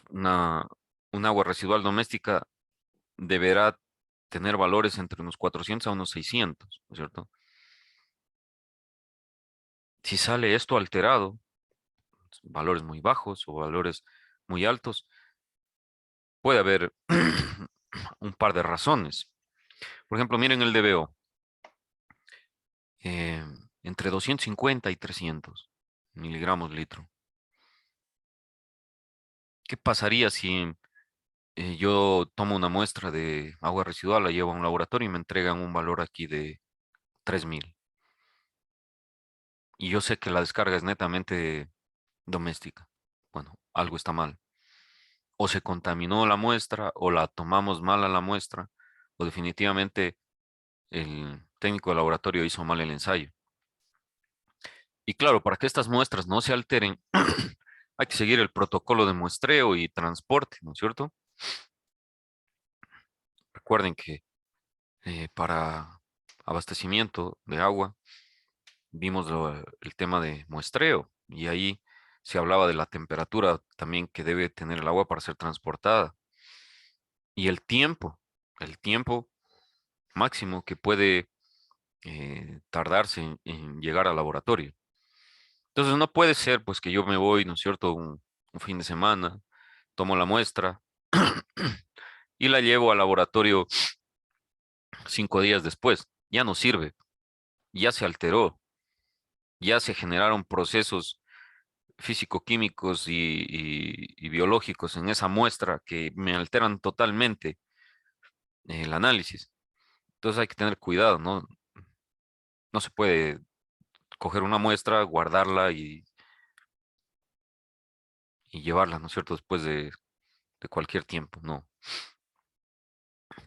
S1: una, un agua residual doméstica deberá tener valores entre unos 400 a unos 600, ¿no es cierto? Si sale esto alterado, valores muy bajos o valores muy altos, puede haber un par de razones. Por ejemplo, miren el DBO, eh, entre 250 y 300 miligramos litro. ¿Qué pasaría si yo tomo una muestra de agua residual, la llevo a un laboratorio y me entregan un valor aquí de 3000? Y yo sé que la descarga es netamente doméstica. Bueno, algo está mal. O se contaminó la muestra, o la tomamos mal a la muestra, o definitivamente el técnico de laboratorio hizo mal el ensayo. Y claro, para que estas muestras no se alteren, hay que seguir el protocolo de muestreo y transporte, ¿no es cierto? Recuerden que para abastecimiento de agua vimos el tema de muestreo y ahí se hablaba de la temperatura también que debe tener el agua para ser transportada y el tiempo máximo que puede tardarse en llegar al laboratorio. Entonces no puede ser pues que yo me voy, ¿no es cierto?, un fin de semana, tomo la muestra y la llevo al laboratorio 5 días después. Ya no sirve, ya se alteró, ya se generaron procesos físico-químicos y biológicos en esa muestra que me alteran totalmente el análisis. Entonces hay que tener cuidado, ¿no? No se puede coger una muestra, guardarla y llevarla, ¿no es cierto?, después de cualquier tiempo, no.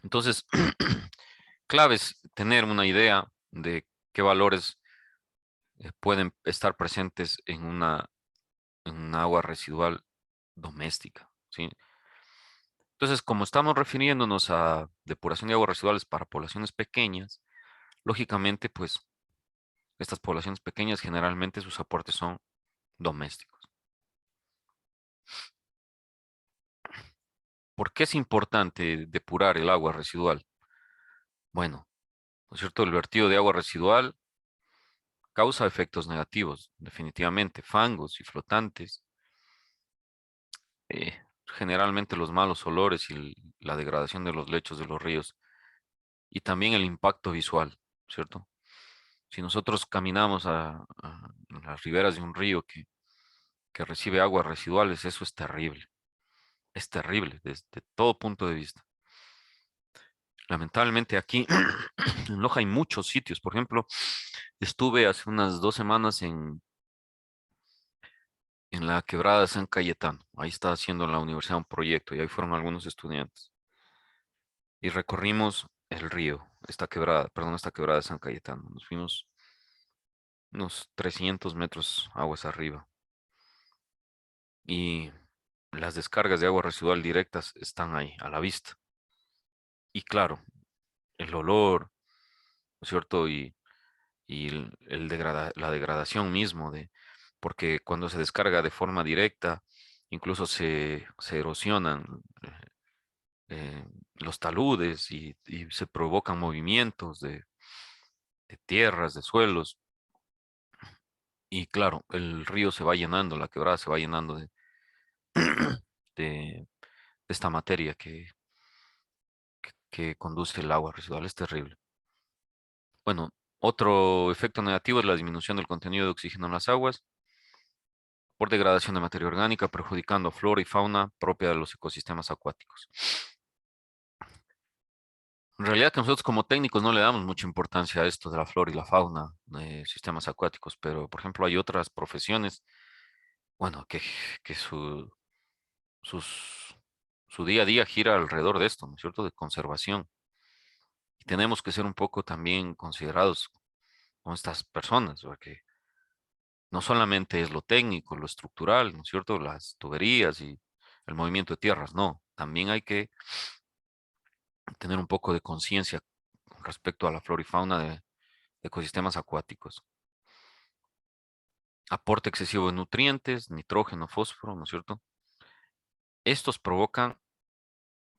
S1: Entonces, clave es tener una idea de qué valores pueden estar presentes en una agua residual doméstica, ¿sí? Entonces, como estamos refiriéndonos a depuración de aguas residuales para poblaciones pequeñas, lógicamente, pues estas poblaciones pequeñas generalmente sus aportes son domésticos. ¿Por qué es importante depurar el agua residual? Bueno, ¿no es cierto? El vertido de agua residual causa efectos negativos, definitivamente, fangos y flotantes, eh, generalmente los malos olores y la degradación de los lechos de los ríos y también el impacto visual, ¿cierto? Si nosotros caminamos a las riberas de un río que recibe aguas residuales, eso es terrible. es terrible desde todo punto de vista. Lamentablemente aquí en Loja hay muchos sitios. Por ejemplo, estuve hace unas 2 semanas en la quebrada de San Cayetano. Ahí está haciendo la universidad un proyecto y ahí fueron algunos estudiantes. Y recorrimos el río, esta quebrada de San Cayetano. Nos fuimos unos 300 metros aguas arriba. Y las descargas de agua residual directas están ahí, a la vista. Y claro, el olor, ¿no es cierto? Y la degradación mismo porque cuando se descarga de forma directa, incluso se erosionan eh, los taludes y se provocan movimientos de tierras, de suelos. Y claro, el río se va llenando, la quebrada se va llenando de esta materia que conduce el agua residual. Es terrible. Bueno, otro efecto negativo es la disminución del contenido de oxígeno en las aguas por degradación de materia orgánica, perjudicando flora y fauna propia de los ecosistemas acuáticos. En realidad que nosotros como técnicos no le damos mucha importancia a esto de la flora y la fauna de sistemas acuáticos, pero por ejemplo hay otras profesiones, bueno, que sus, su día a día gira alrededor de esto, ¿no es cierto?, de conservación. Y tenemos que ser un poco también considerados con estas personas, porque no solamente es lo técnico, lo estructural, ¿no es cierto?, las tuberías y el movimiento de tierras, no, también hay que tener un poco de conciencia con respecto a la flora y fauna de ecosistemas acuáticos. Aporte excesivo de nutrientes, nitrógeno, fósforo, ¿no es cierto? Estos provocan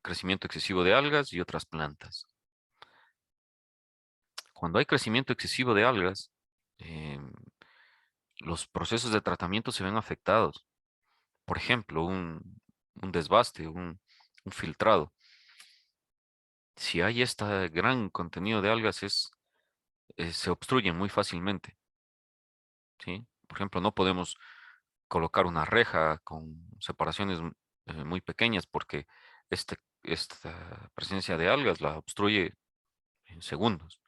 S1: crecimiento excesivo de algas y otras plantas. Cuando hay crecimiento excesivo de algas, em, los procesos de tratamiento se ven afectados. Por ejemplo, un desbaste, un filtrado. Si hay este gran contenido de algas, se obstruyen muy fácilmente, ¿sí? Por ejemplo, no podemos colocar una reja con separaciones muy pequeñas porque esta presencia de algas la obstruye en segundos.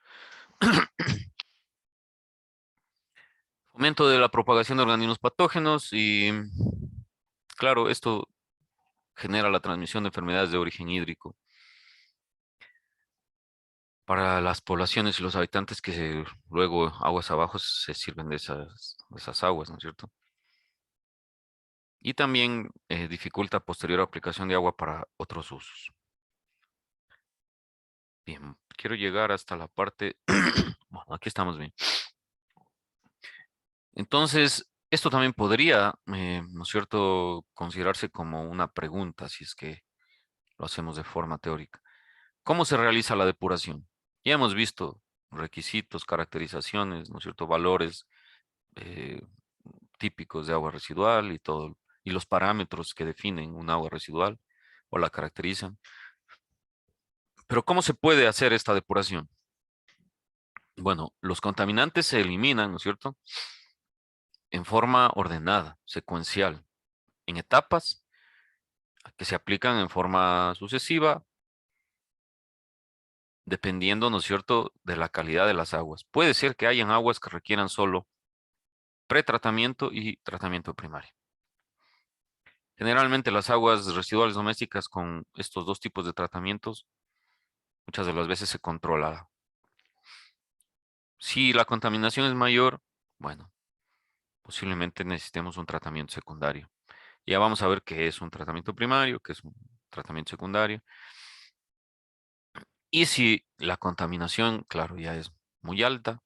S1: Fomento de la propagación de organismos patógenos y, claro, esto genera la transmisión de enfermedades de origen hídrico para las poblaciones y los habitantes luego aguas abajo se sirven de esas aguas, ¿no es cierto? Y también dificulta posterior aplicación de agua para otros usos. Bien, quiero llegar hasta la parte... Bueno, aquí estamos bien. Entonces, esto también podría, ¿no es cierto?, considerarse como una pregunta, si es que lo hacemos de forma teórica. ¿Cómo se realiza la depuración? Ya hemos visto requisitos, caracterizaciones, ¿no es cierto?, valores eh, típicos de agua residual y todo, y los parámetros que definen un agua residual o la caracterizan. Pero ¿cómo se puede hacer esta depuración? Bueno, los contaminantes se eliminan, ¿no es cierto?, en forma ordenada, secuencial, en etapas que se aplican en forma sucesiva, dependiendo, ¿no es cierto?, de la calidad de las aguas. Puede ser que hayan aguas que requieran solo pretratamiento y tratamiento primario. Generalmente las aguas residuales domésticas con estos dos tipos de tratamientos muchas de las veces se controla. Si la contaminación es mayor, bueno, posiblemente necesitemos un tratamiento secundario. Ya vamos a ver qué es un tratamiento primario, qué es un tratamiento secundario. Y si la contaminación, claro, ya es muy alta,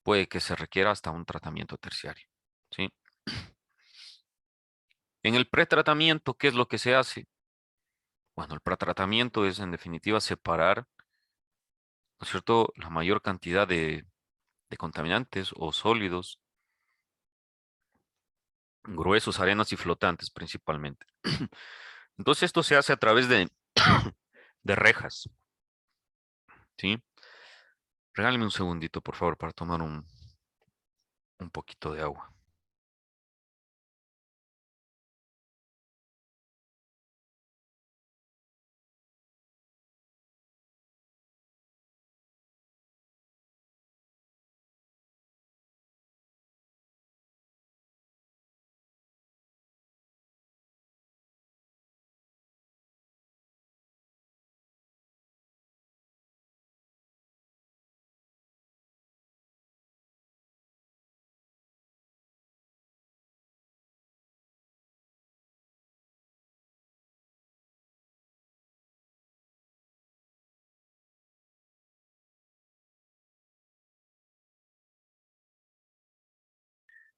S1: puede que se requiera hasta un tratamiento terciario, ¿sí? En el pretratamiento, ¿qué es lo que se hace? Bueno, el pretratamiento es en definitiva separar, ¿no es cierto?, la mayor cantidad de contaminantes o sólidos, gruesos, arenas y flotantes principalmente. Entonces esto se hace a través de rejas, ¿sí? Regálame un segundito, por favor, para tomar un poquito de agua.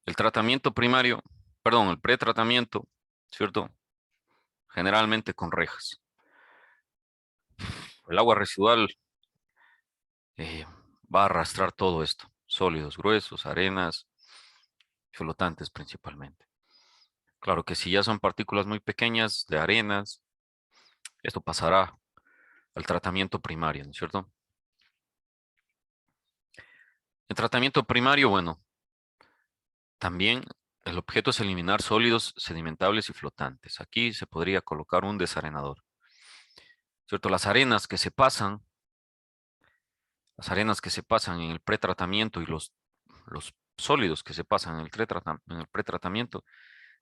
S1: El tratamiento primario, perdón, el pretratamiento, ¿cierto? Generalmente con rejas. El agua residual eh, va a arrastrar todo esto, sólidos gruesos, arenas, flotantes principalmente. Claro que si ya son partículas muy pequeñas de arenas, esto pasará al tratamiento primario, ¿no es cierto? El tratamiento primario, bueno, también el objeto es eliminar sólidos sedimentables y flotantes. Aquí se podría colocar un desarenador, ¿cierto? Las arenas que se pasan en el pretratamiento y los sólidos que se pasan en el pretratamiento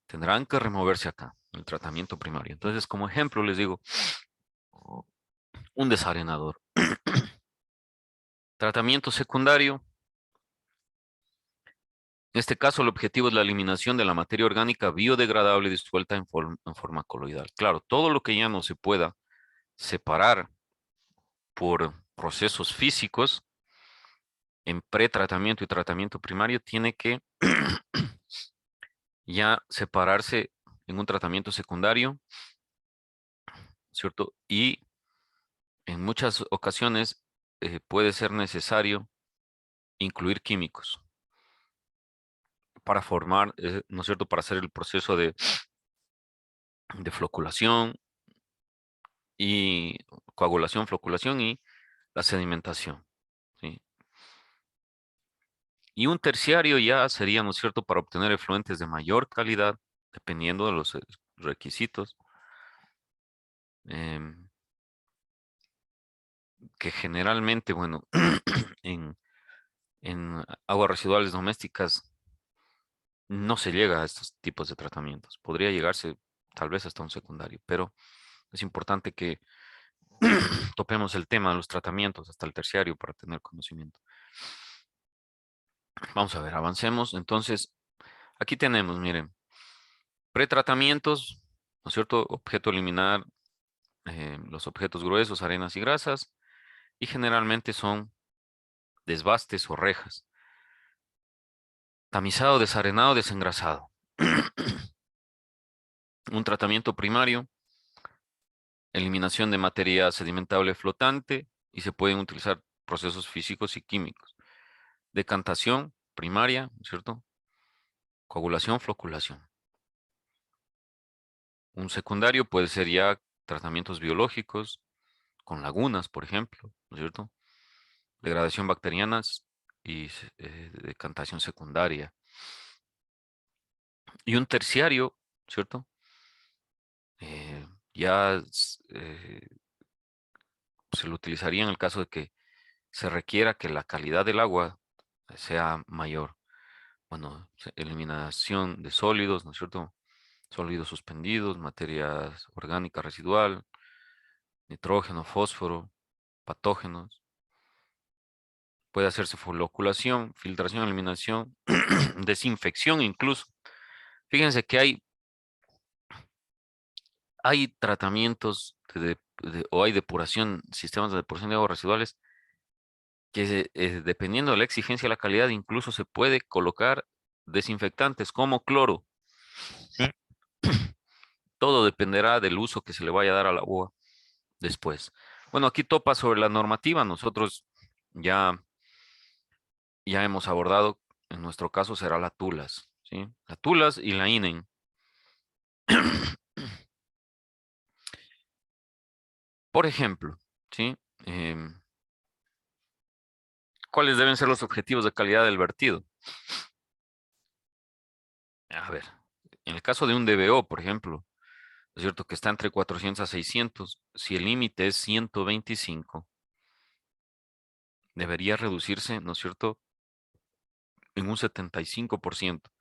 S1: tendrán que removerse acá, en el tratamiento primario. Entonces, como ejemplo, les digo, un desarenador. Tratamiento secundario. En este caso, el objetivo es la eliminación de la materia orgánica biodegradable disuelta en forma coloidal. Claro, todo lo que ya no se pueda separar por procesos físicos en pretratamiento y tratamiento primario tiene que ya separarse en un tratamiento secundario, ¿cierto? Y en muchas ocasiones puede ser necesario incluir químicos para formar, ¿no es cierto?, para hacer el proceso de floculación y coagulación, floculación y la sedimentación, ¿sí? Y un terciario ya sería, ¿no es cierto?, para obtener efluentes de mayor calidad, dependiendo de los requisitos, em, que generalmente, bueno, en, en aguas residuales domésticas no se llega a estos tipos de tratamientos. Podría llegarse tal vez hasta un secundario, pero es importante que topemos el tema de los tratamientos hasta el terciario para tener conocimiento. Vamos a ver, avancemos. Entonces, aquí tenemos, miren, pretratamientos, ¿no es cierto? Objeto eliminar los objetos gruesos, arenas y grasas, y generalmente son desbastes o rejas. Tamizado, desarenado, desengrasado. Un tratamiento primario, eliminación de materia sedimentable flotante, y se pueden utilizar procesos físicos y químicos. Decantación primaria, ¿no es cierto? Coagulación, floculación. Un secundario puede ser ya tratamientos biológicos, con lagunas, por ejemplo, ¿no es cierto? Degradación bacterianas y decantación secundaria. Y un terciario, ¿cierto? Ya se lo utilizaría en el caso de que se requiera que la calidad del agua sea mayor. Bueno, eliminación de sólidos, ¿no es cierto? Sólidos suspendidos, materias orgánicas residual, nitrógeno, fósforo, patógenos. Puede hacerse floculación, filtración, eliminación, desinfección incluso. Fíjense que hay tratamientos o hay depuración, sistemas de depuración de aguas residuales que dependiendo de la exigencia de la calidad, incluso se puede colocar desinfectantes como cloro. ¿Sí? Todo dependerá del uso que se le vaya a dar al agua después. Bueno, aquí topa sobre la normativa. Nosotros ya, ya hemos abordado, en nuestro caso será la TULAS, ¿sí? La TULAS y la INEN. Por ejemplo, ¿sí? ¿Cuáles deben ser los objetivos de calidad del vertido? A ver, en el caso de un DBO, por ejemplo, es cierto que está entre 400 a 600, si el límite es 125, debería reducirse, ¿no es cierto?, en un 75%.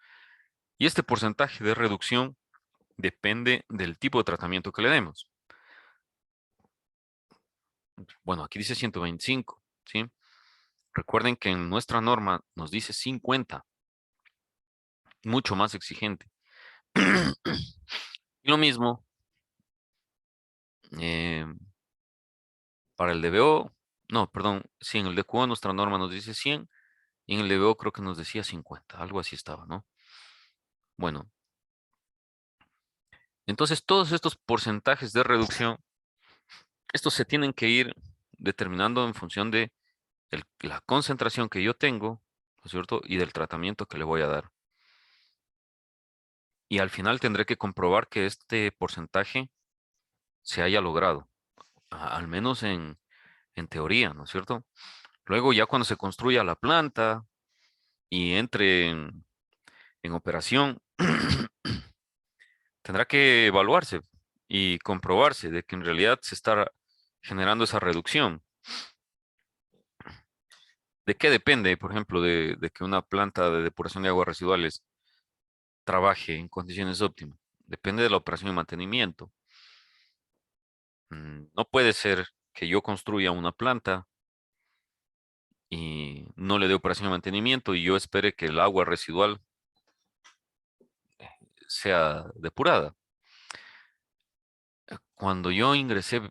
S1: Y este porcentaje de reducción depende del tipo de tratamiento que le demos. Bueno, aquí dice 125, ¿sí? Recuerden que en nuestra norma nos dice 50, mucho más exigente. Y lo mismo eh, para el DBO, no, perdón, sí, en el DQO nuestra norma nos dice 100 y en el DBO creo que nos decía 50, algo así estaba, ¿no? Bueno, entonces todos estos porcentajes de reducción, estos se tienen que ir determinando en función de la concentración que yo tengo, ¿no es cierto? Y del tratamiento que le voy a dar. Y al final tendré que comprobar que este porcentaje se haya logrado, al menos en teoría, ¿no es cierto? Luego ya cuando se construya la planta y entre en operación, tendrá que evaluarse y comprobarse de que en realidad se está generando esa reducción. ¿De qué depende, por ejemplo, de que una planta de depuración de aguas residuales trabaje en condiciones óptimas? Depende de la operación y mantenimiento. No puede ser que yo construya una planta y no le dé operación y mantenimiento y yo espere que el agua residual sea depurada. Cuando yo ingresé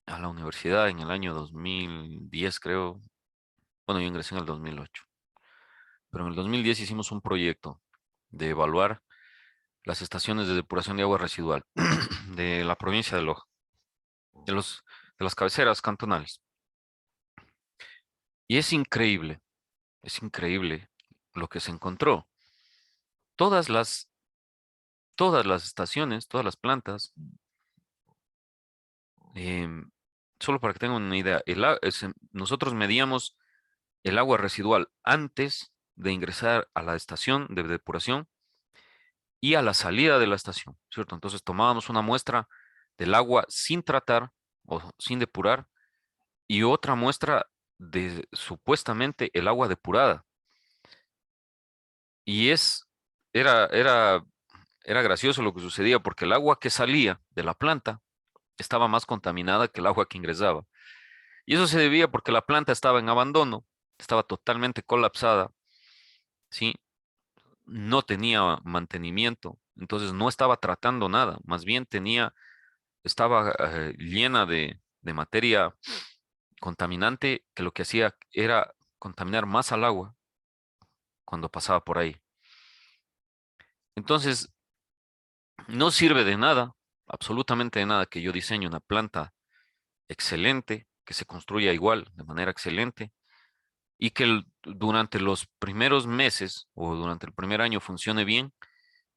S1: a la universidad en el año 2010, creo, bueno, yo ingresé en el 2008, pero en el 2010 hicimos un proyecto de evaluar las estaciones de depuración de agua residual de la provincia de Loja, de los, de las cabeceras cantonales. Y es increíble lo que se encontró. Todas las, todas las estaciones, todas las plantas, em, solo para que tengan una idea, nosotros medíamos el agua residual antes de ingresar a la estación de depuración y a la salida de la estación, ¿cierto? Entonces tomábamos una muestra del agua sin tratar o sin depurar y otra muestra de supuestamente el agua depurada. Y era, era, era gracioso lo que sucedía porque el agua que salía de la planta estaba más contaminada que el agua que ingresaba. Y eso se debía porque la planta estaba en abandono, estaba totalmente colapsada, ¿sí? No tenía mantenimiento, entonces no estaba tratando nada, más bien estaba llena de materia contaminante que lo que hacía era contaminar más al agua cuando pasaba por ahí. Entonces, no sirve de nada, absolutamente de nada, que yo diseñe una planta excelente, que se construya igual, de manera excelente, y que durante los primeros meses o durante el primer año funcione bien,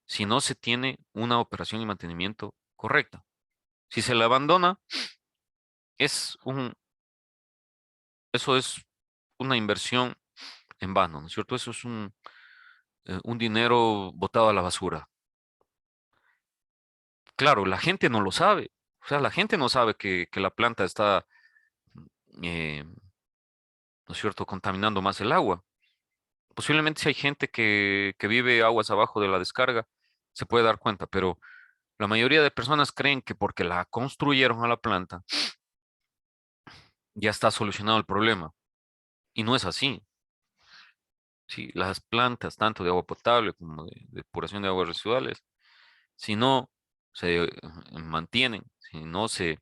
S1: si no se tiene una operación y mantenimiento correcta. Si se la abandona, es eso es una inversión en vano, ¿no es cierto? Eso es un dinero botado a la basura. Claro, la gente no lo sabe. O sea, la gente no sabe que la planta está, eh, ¿no es cierto?, contaminando más el agua. Posiblemente si hay gente que vive aguas abajo de la descarga, se puede dar cuenta, pero la mayoría de personas creen que porque la construyeron a la planta, ya está solucionado el problema. Y no es así. Sí, las plantas, tanto de agua potable como de depuración de aguas residuales, si no se mantienen, si no se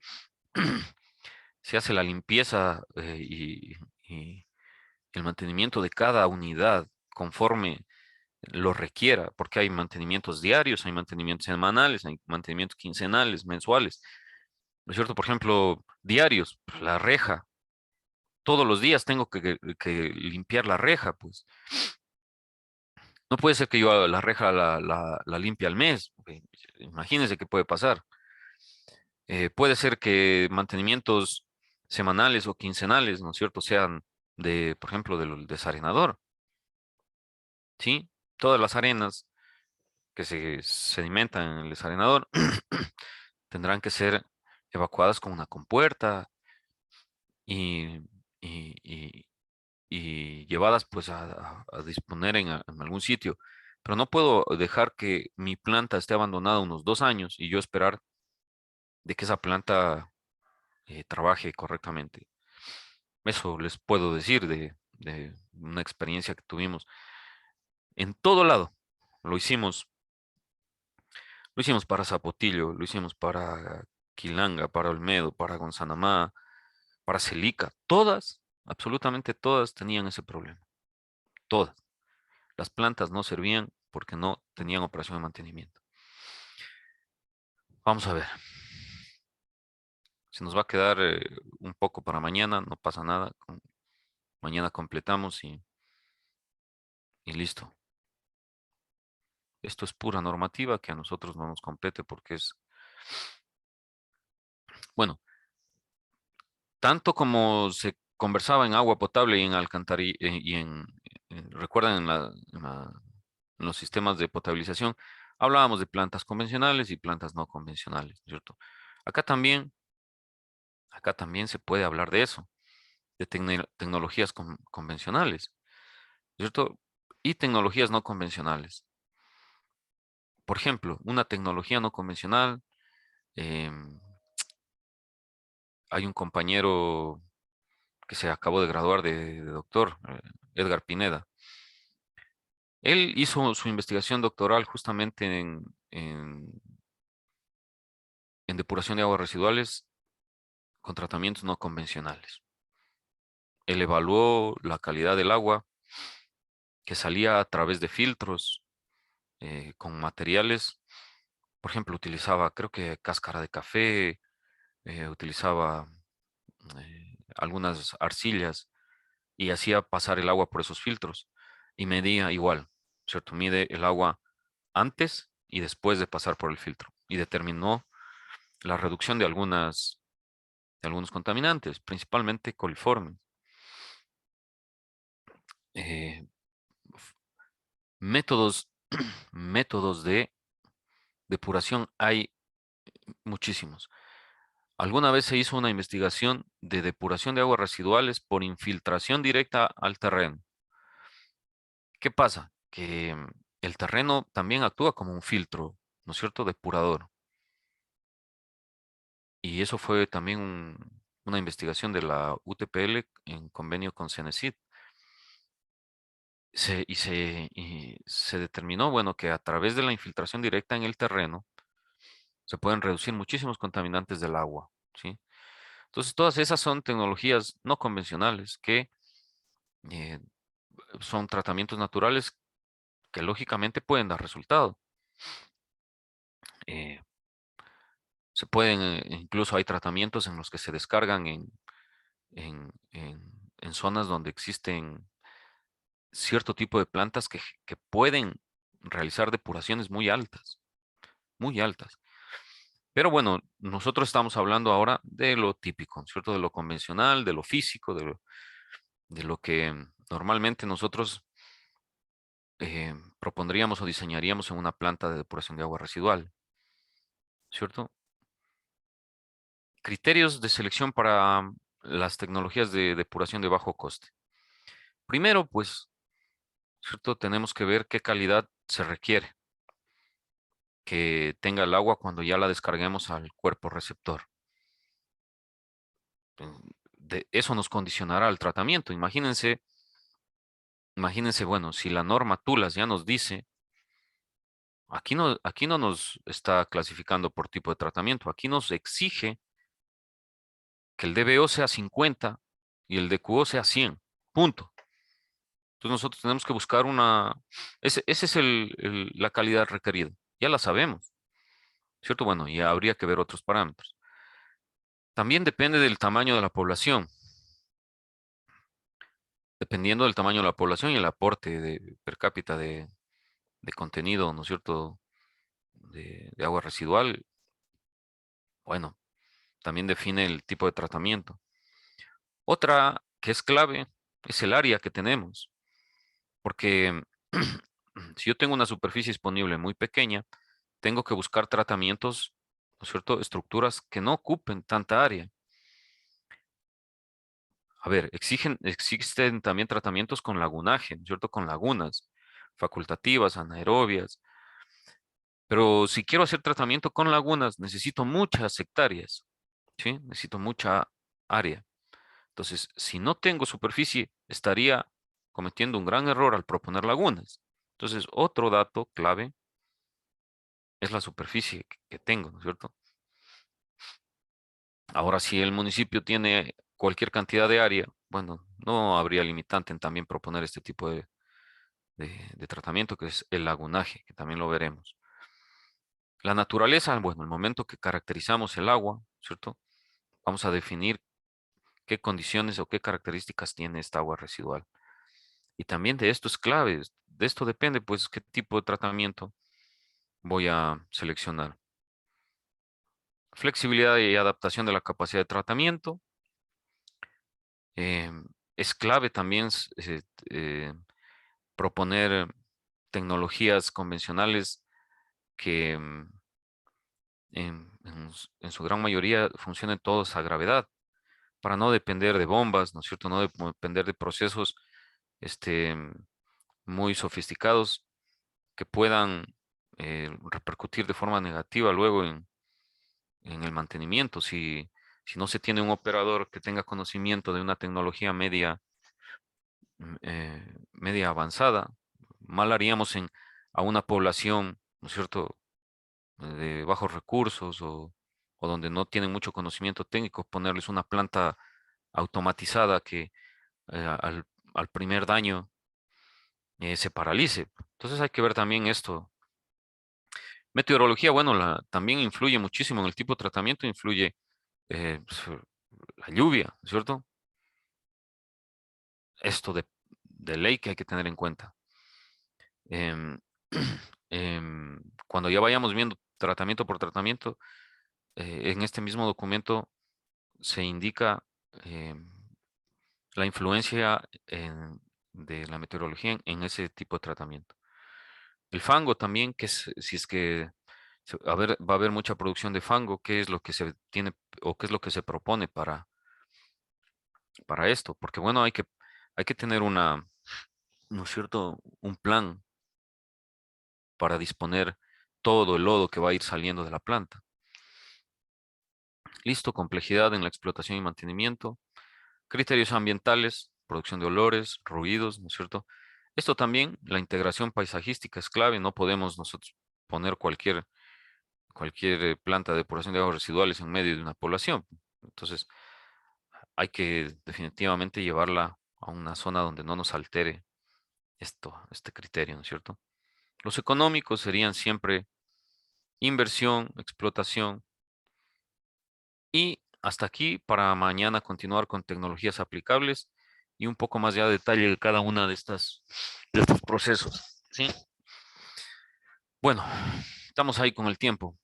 S1: hace la limpieza y el mantenimiento de cada unidad conforme lo requiera, porque hay mantenimientos diarios, hay mantenimientos semanales, hay mantenimientos quincenales, mensuales, ¿no es cierto? Por ejemplo, diarios, pues, la reja, todos los días tengo que limpiar la reja, pues no puede ser que yo la reja la limpie al mes, porque imagínense qué puede pasar. Puede ser que mantenimientos semanales o quincenales, ¿no es cierto?, sean por ejemplo, del desarenador, ¿sí? Todas las arenas que se sedimentan en el desarenador tendrán que ser evacuadas con una compuerta y, y- y- y llevadas pues a disponer en algún sitio. Pero no puedo dejar que mi planta esté abandonada unos 2 años y yo esperar de que esa planta trabaje correctamente. Eso les puedo decir de una experiencia que tuvimos. En todo lado lo hicimos. Lo hicimos para Zapotillo, lo hicimos para Quilanga, para Olmedo, para Gonzanamá, para Celica. Todas, absolutamente todas tenían ese problema. Todas. Las plantas no servían porque no tenían operación de mantenimiento. Vamos a ver. Se nos va a quedar un poco para mañana, no pasa nada. Mañana completamos y listo. Esto es pura normativa que a nosotros no nos compete porque es, bueno, tanto como se conversaba en agua potable y en alcantarilla recuerdan en los sistemas de potabilización, hablábamos de plantas convencionales y plantas no convencionales, ¿cierto? Acá también, acá también se puede hablar de eso, de tecnologías convencionales, ¿cierto? Y tecnologías no convencionales. Por ejemplo, una tecnología no convencional, em, hay un compañero que se acabó de graduar de doctor, Edgar Pineda. Él hizo su investigación doctoral justamente en depuración de aguas residuales con tratamientos no convencionales. Él evaluó la calidad del agua que salía a través de filtros con materiales. Por ejemplo, utilizaba, creo que cáscara de café, utilizaba algunas arcillas y hacía pasar el agua por esos filtros y medía igual, ¿cierto? Mide el agua antes y después de pasar por el filtro y determinó la reducción de algunos contaminantes, principalmente coliformes. Eh, métodos, métodos de depuración hay muchísimos. Alguna vez se hizo una investigación de depuración de aguas residuales por infiltración directa al terreno. ¿Qué pasa? Que el terreno también actúa como un filtro, ¿no es cierto?, depurador. Y eso fue también una investigación de la UTPL en convenio con CENESID. Y se determinó, bueno, que a través de la infiltración directa en el terreno se pueden reducir muchísimos contaminantes del agua, ¿sí? Entonces, todas esas son tecnologías no convencionales que eh, son tratamientos naturales que lógicamente pueden dar resultado. Eh, incluso hay tratamientos en los que se descargan en zonas donde existen cierto tipo de plantas que pueden realizar depuraciones muy altas, muy altas. Pero bueno, nosotros estamos hablando ahora de lo típico, ¿cierto? De lo convencional, de lo físico, de lo que normalmente nosotros propondríamos o diseñaríamos en una planta de depuración de agua residual, ¿cierto? Criterios de selección para las tecnologías de depuración de bajo coste. Primero, pues, ¿cierto? Tenemos que ver qué calidad se requiere que tenga el agua cuando ya la descarguemos al cuerpo receptor. De eso nos condicionará el tratamiento. Imagínense, bueno, si la norma TULAS ya nos dice, aquí no nos está clasificando por tipo de tratamiento, aquí nos exige que el DBO sea 50 y el DQO sea 100, punto. Entonces nosotros tenemos que buscar ese es la calidad requerida, ya la sabemos, ¿cierto? Bueno, y habría que ver otros parámetros. También depende del tamaño de la población. Dependiendo del tamaño de la población y el aporte per cápita de contenido, ¿no es cierto?, de agua residual, bueno, también define el tipo de tratamiento. Otra que es clave es el área que tenemos, porque si yo tengo una superficie disponible muy pequeña, tengo que buscar tratamientos, ¿no es cierto?, estructuras que no ocupen tanta área. A ver, existen también tratamientos con lagunaje, ¿no es cierto?, con lagunas facultativas, anaerobias. Pero si quiero hacer tratamiento con lagunas, necesito muchas hectáreas, ¿sí? Necesito mucha área. Entonces, si no tengo superficie, estaría cometiendo un gran error al proponer lagunas. Entonces, otro dato clave es la superficie que tengo, ¿no es cierto? Ahora, si el municipio tiene cualquier cantidad de área, bueno, no habría limitante en también proponer este tipo de de tratamiento, que es el lagunaje, que también lo veremos. La naturaleza, bueno, el momento que caracterizamos el agua, ¿cierto? Vamos a definir qué condiciones o qué características tiene esta agua residual. Y también de esto es clave, de esto depende, pues, qué tipo de tratamiento voy a seleccionar. Flexibilidad y adaptación de la capacidad de tratamiento. Eh, es clave también eh, proponer tecnologías convencionales que en su gran mayoría funcionen todos a gravedad, para no depender de bombas, ¿no es cierto? No depender de procesos este, muy sofisticados que puedan repercutir de forma negativa luego en el mantenimiento. Si no se tiene un operador que tenga conocimiento de una tecnología media avanzada, mal haríamos a una población, ¿no es cierto?, de bajos recursos o donde no tienen mucho conocimiento técnico, ponerles una planta automatizada que al primer daño se paralice. Entonces hay que ver también esto. Meteorología, bueno, también influye muchísimo en el tipo de tratamiento, influye pues, la lluvia, ¿cierto? Esto de ley que hay que tener en cuenta. Em, cuando ya vayamos viendo tratamiento por tratamiento, en este mismo documento se indica em, la influencia de la meteorología en ese tipo de tratamiento. El fango también, que si es que va a haber mucha producción de fango, qué es lo que se tiene o qué es lo que se propone para esto, porque bueno, hay que tener ¿no es cierto?, un plan para disponer todo el lodo que va a ir saliendo de la planta. Listo, complejidad en la explotación y mantenimiento, criterios ambientales, producción de olores, ruidos, ¿no es cierto? Esto también, la integración paisajística es clave, no podemos nosotros poner cualquier planta de depuración de aguas residuales en medio de una población. Entonces, hay que definitivamente llevarla a una zona donde no nos altere este criterio, ¿no es cierto? Los económicos serían siempre inversión, explotación y hasta aquí para mañana continuar con tecnologías aplicables y un poco más ya de detalle de cada una de estos procesos, ¿sí? Bueno, estamos ahí con el tiempo.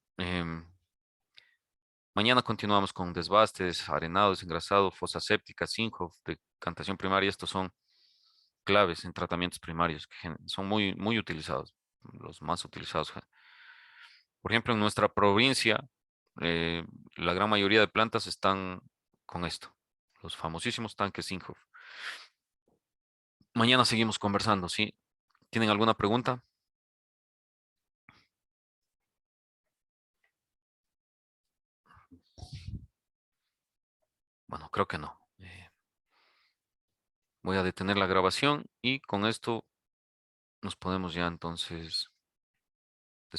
S1: Mañana continuamos con desbastes, arenados, engrasados, fosas sépticas, Sinhoff, decantación primaria. Estos son claves en tratamientos primarios que son muy, muy utilizados, los más utilizados. Por ejemplo, en nuestra provincia, eh, la gran mayoría de plantas están con esto, los famosísimos tanques Sinhoff. Mañana seguimos conversando, ¿sí? ¿Tienen alguna pregunta? Bueno, creo que no. Voy a detener la grabación y con esto nos podemos ya entonces